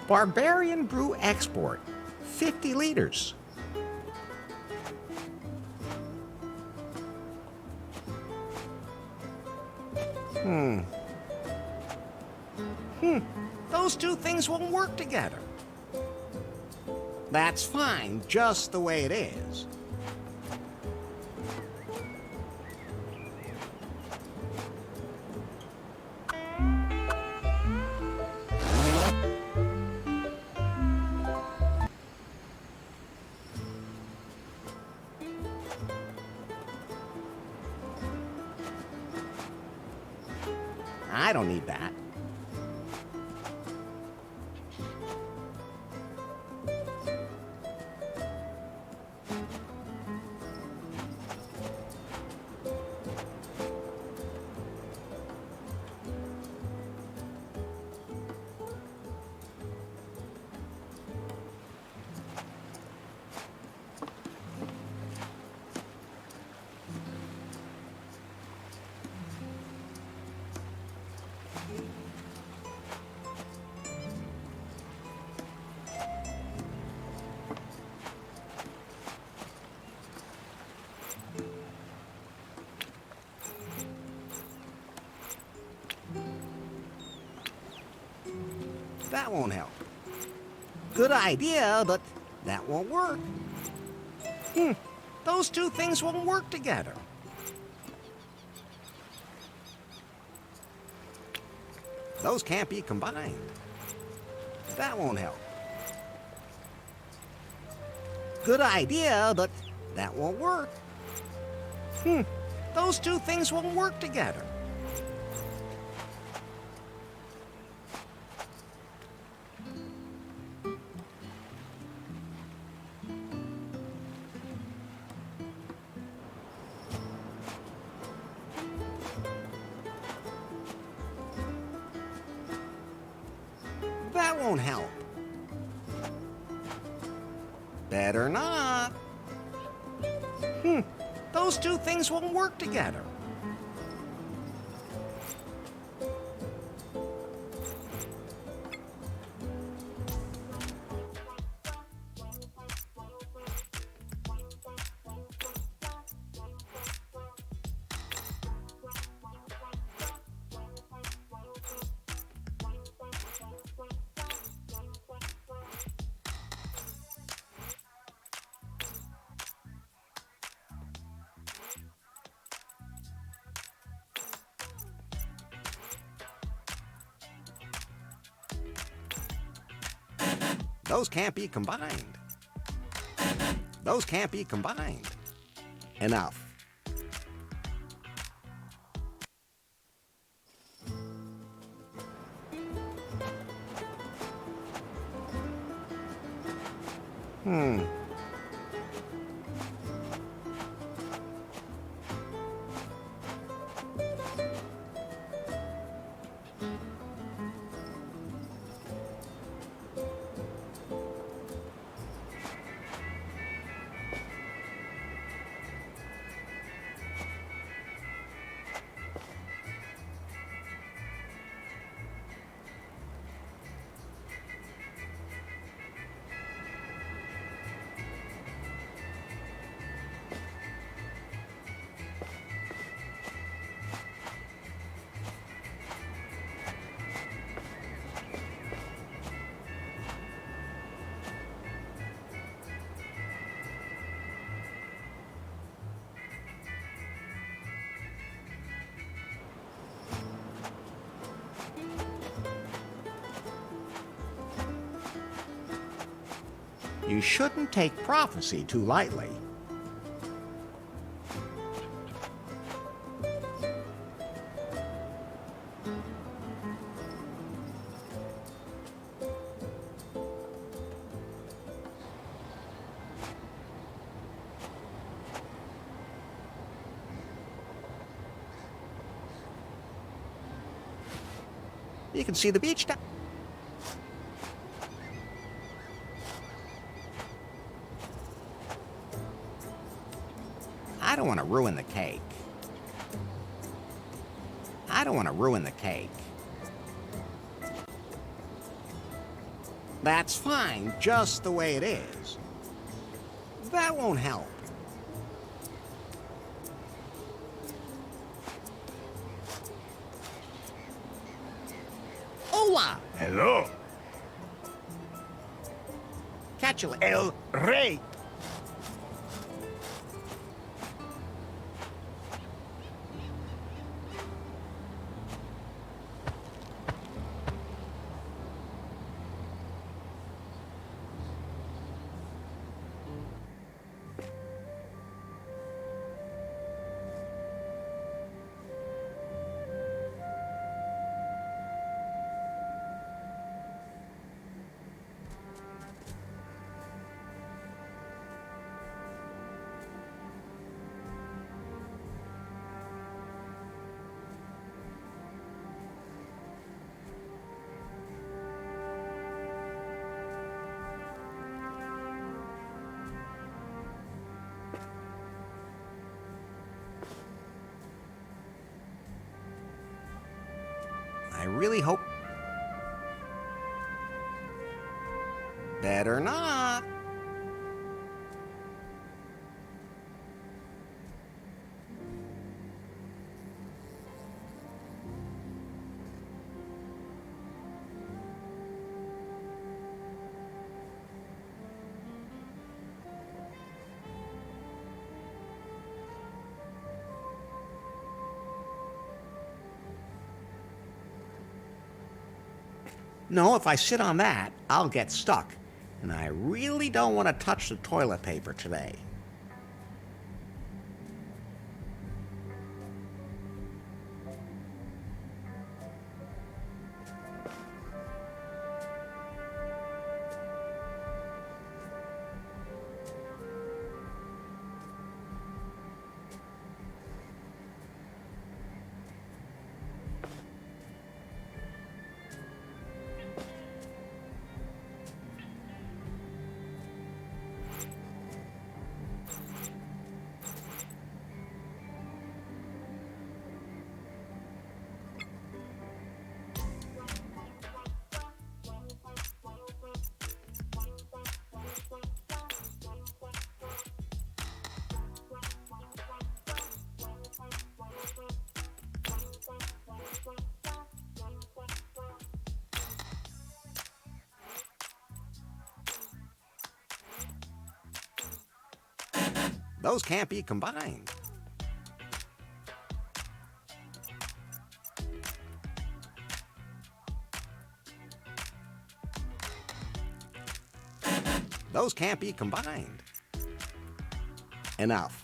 Barbarian brew export. 50 liters. Those two things won't work together. That's fine, just the way it is. I don't need that. That won't help. Good idea, but that won't work. Those two things won't work together. Those can't be combined. That won't help. Good idea, but that won't work. Those two things won't work together. That won't help. Better not. Those two things won't work together. Those can't be combined. Those can't be combined. Enough. You shouldn't take prophecy too lightly. You can see the beach now. I don't want to ruin the cake. I don't want to ruin the cake. That's fine, just the way it is. That won't help. Hola! Hello, Catch you later. El Rey. really hope... Better not. No, if I sit on that, I'll get stuck. And I really don't want to touch the toilet paper today. Those can't be combined. Those can't be combined. Enough.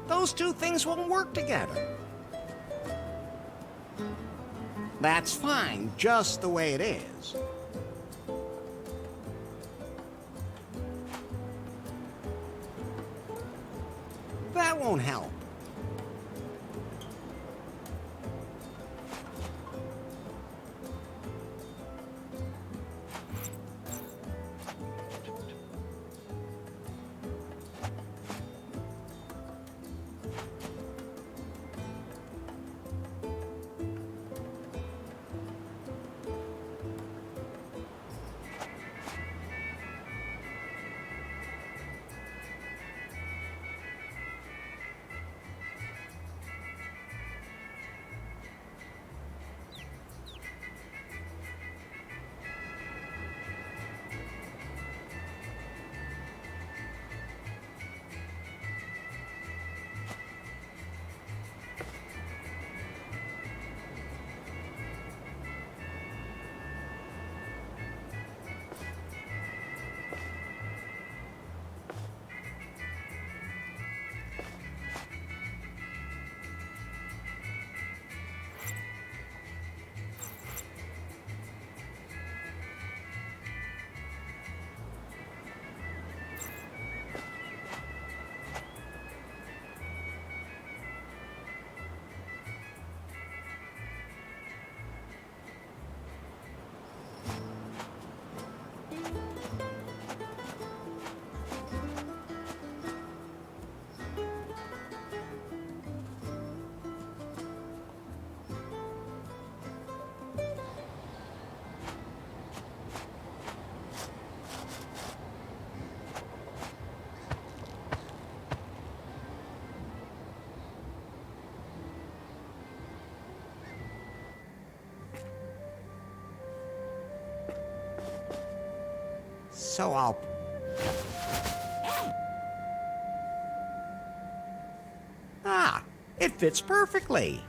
Those two things won't work together. That's fine, just the way it is. That won't help. So I'll... Ah, it fits perfectly.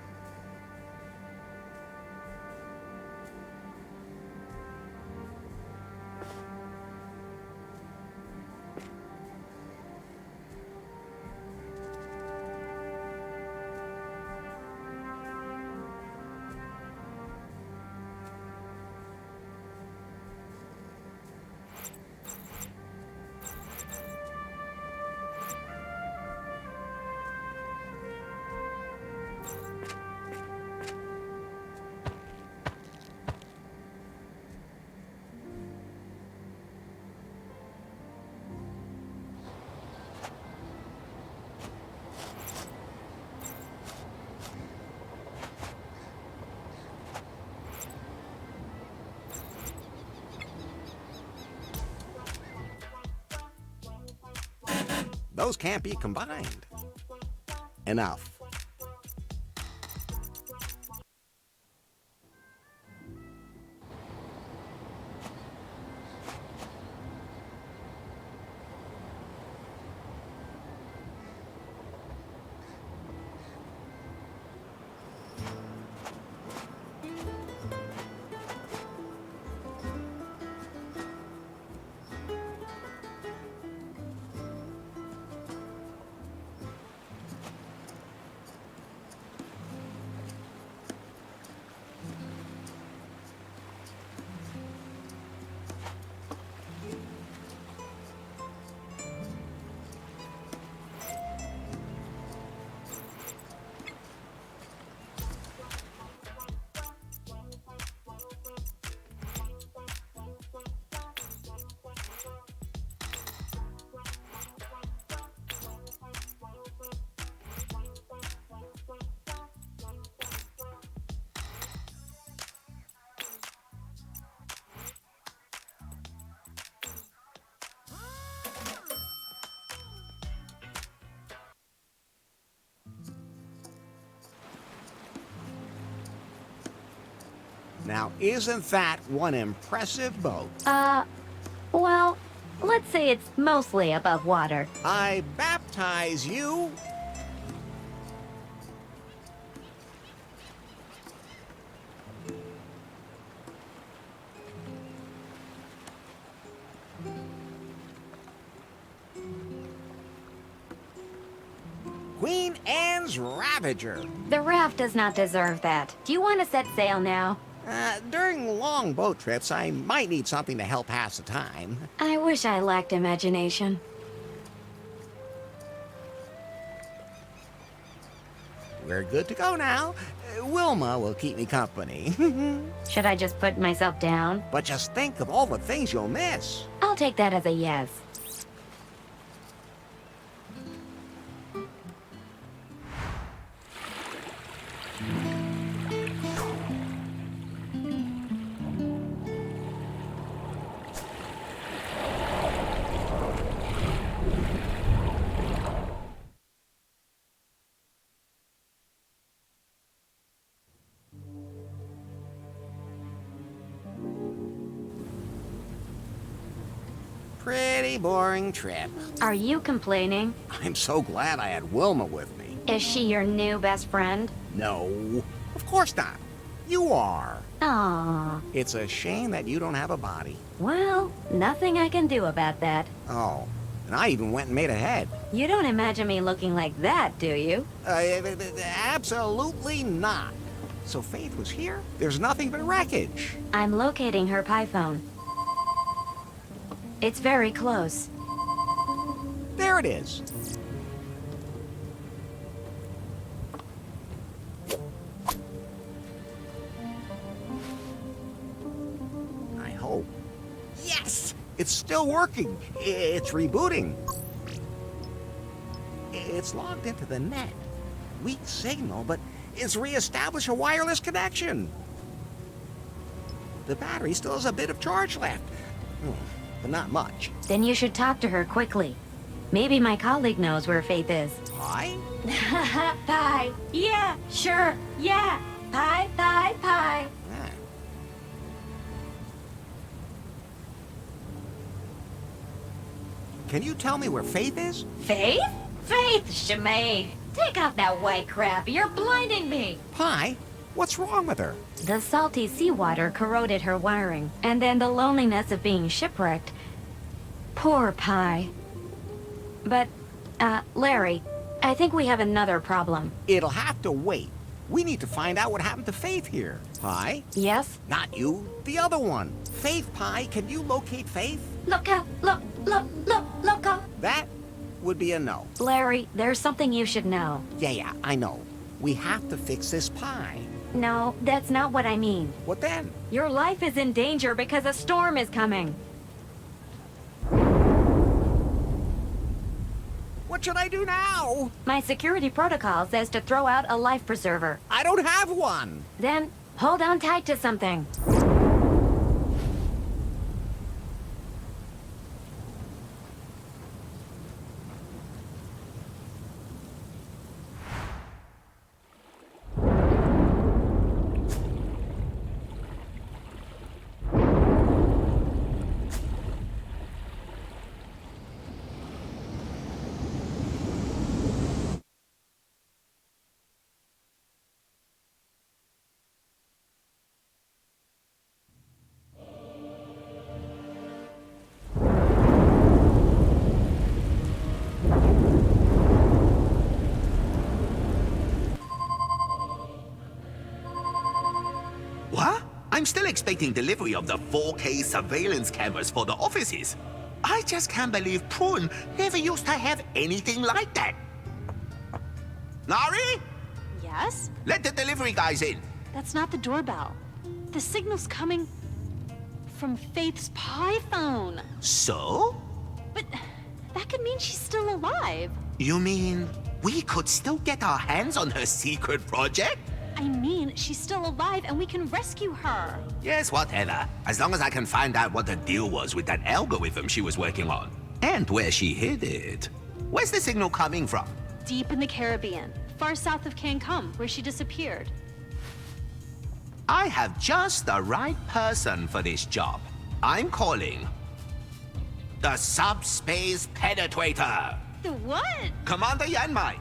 Those can't be combined. Enough. Now, isn't that one impressive boat? Well, let's say it's mostly above water. I baptize you. Queen Anne's Ravager. The raft does not deserve that. Do you want to set sail now? During long boat trips, I might need something to help pass the time. I wish I lacked imagination. We're good to go now. Wilma will keep me company. Should I just put myself down? But just think of all the things you'll miss. I'll take that as a yes. Pretty boring trip. Are you complaining? I'm so glad I had Wilma with me. Is she your new best friend? No, of course not. You are. Aww. It's a shame that you don't have a body. Well, nothing I can do about that. Oh, and I even went and made a head. You don't imagine me looking like that, do you? Absolutely not. So Faith was here? There's nothing but wreckage. I'm locating her pie-phone. It's very close. There it is. I hope. Yes! It's still working. It's rebooting. It's logged into the net. Weak signal, but it's reestablished a wireless connection. The battery still has a bit of charge left. But not much. Then you should talk to her quickly. Maybe my colleague knows where Faith is. Pie? Pie. Yeah, sure. Yeah. Pie, pie, pie. Ah. Can you tell me where Faith is? Faith? Faith, Shemay. Take off that white crap. You're blinding me. Pie? What's wrong with her? The salty seawater corroded her wiring, and then the loneliness of being shipwrecked. Poor Pie. But, Larry, I think we have another problem. It'll have to wait. We need to find out what happened to Faith here. Pie? Yes? Not you, the other one. Faith, Pie, can you locate Faith? Look. That would be a no. Larry, there's something you should know. Yeah, I know. We have to fix this Pie. No, that's not what I mean. What then? Your life is in danger because a storm is coming. What should I do now? My security protocol says to throw out a life preserver. I don't have one. Then, hold on tight to something. I'm still expecting delivery of the 4K surveillance cameras for the offices. I just can't believe Prune never used to have anything like that. Nari, Yes? let the delivery guys in. That's not the doorbell. The signal's coming from Faith's Pi phone. So? But that could mean she's still alive. You mean we could still get our hands on her secret project? I mean, she's still alive and we can rescue her. Yes, whatever. As long as I can find out what the deal was with that algorithm she was working on. And where she hid it. Where's the signal coming from? Deep in the Caribbean, far south of Cancun, where she disappeared. I have just the right person for this job. I'm calling the Subspace Penetrator. The what? Commander Yanmai,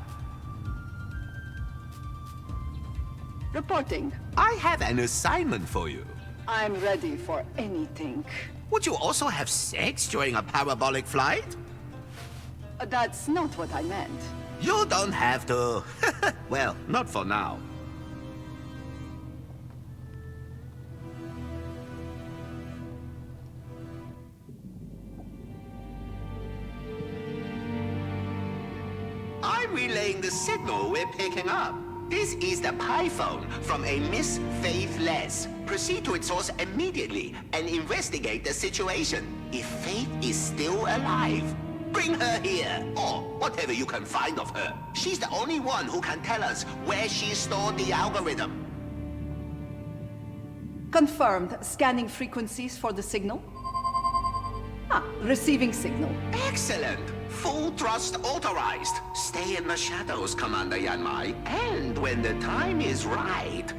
Reporting. I have an assignment for you. I'm ready for anything. Would you also have sex during a parabolic flight? That's not what I meant. You don't have to. Well, not for now. I'm relaying the signal we're picking up. This is the Pi phone from a Miss Faith Les. Proceed to its source immediately and investigate the situation. If Faith is still alive, bring her here, or whatever you can find of her. She's the only one who can tell us where she stored the algorithm. Confirmed. Scanning frequencies for the signal. Receiving signal. Excellent! Full thrust authorized. Stay in the shadows, Commander Yanmai. And when the time is right,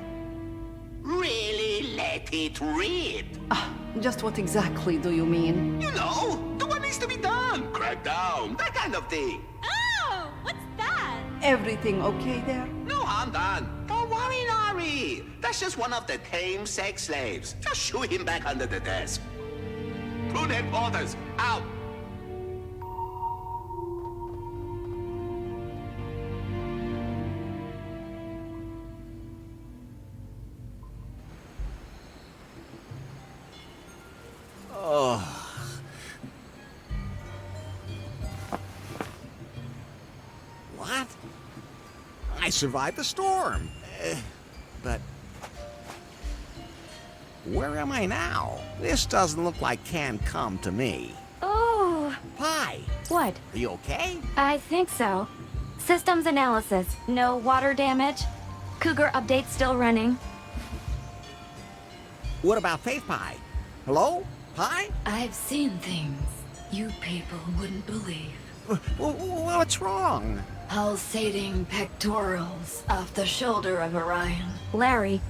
really let it rip. Just what exactly do you mean? You know, do what needs to be done. Crack down, that kind of thing. Oh, what's that? Everything okay there? No harm done. Don't worry, Nari. That's just one of the tame sex slaves. Just shoot him back under the desk. Prune headquarters, out. What? I survived the storm. But where am I now? This doesn't look like Cancun to me. Oh, Pi, what? are you okay? I think so. Systems analysis. No water damage. Cougar update still running. What about Faith Pi? Hello? Pi? I've seen things you people wouldn't believe. What's wrong? Pulsating pectorals off the shoulder of Orion. Larry,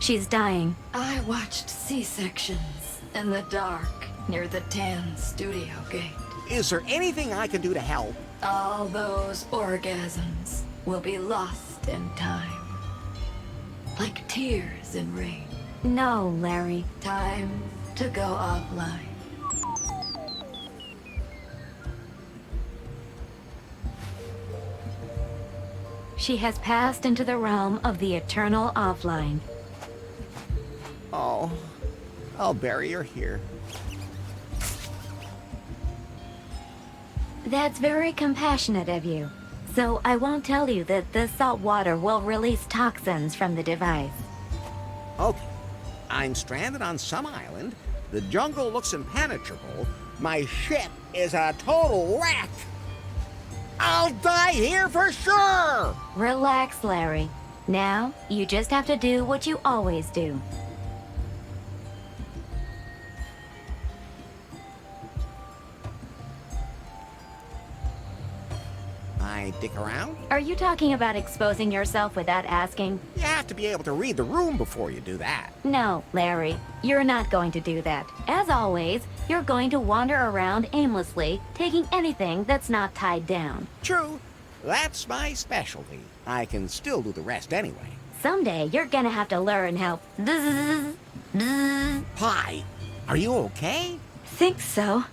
she's dying. I watched C-sections in the dark near the tan studio gate. Is there anything I can do to help? All those orgasms will be lost in time. Like tears in rain. No, Larry. Time to go offline. She has passed into the realm of the eternal offline. Oh, I'll bury her here. That's very compassionate of you. So I won't tell you that the salt water will release toxins from the device. Okay, I'm stranded on some island. The jungle looks impenetrable. My ship is a total wreck. I'll die here for sure! Relax, Larry. Now, you just have to do what you always do. I dick around? Are you talking about exposing yourself without asking? You have to be able to read the room before you do that. No, Larry. You're not going to do that. As always, you're going to wander around aimlessly, taking anything that's not tied down. True. That's my specialty. I can still do the rest anyway. Someday, you're gonna have to learn how... Pi, are you okay? Think so.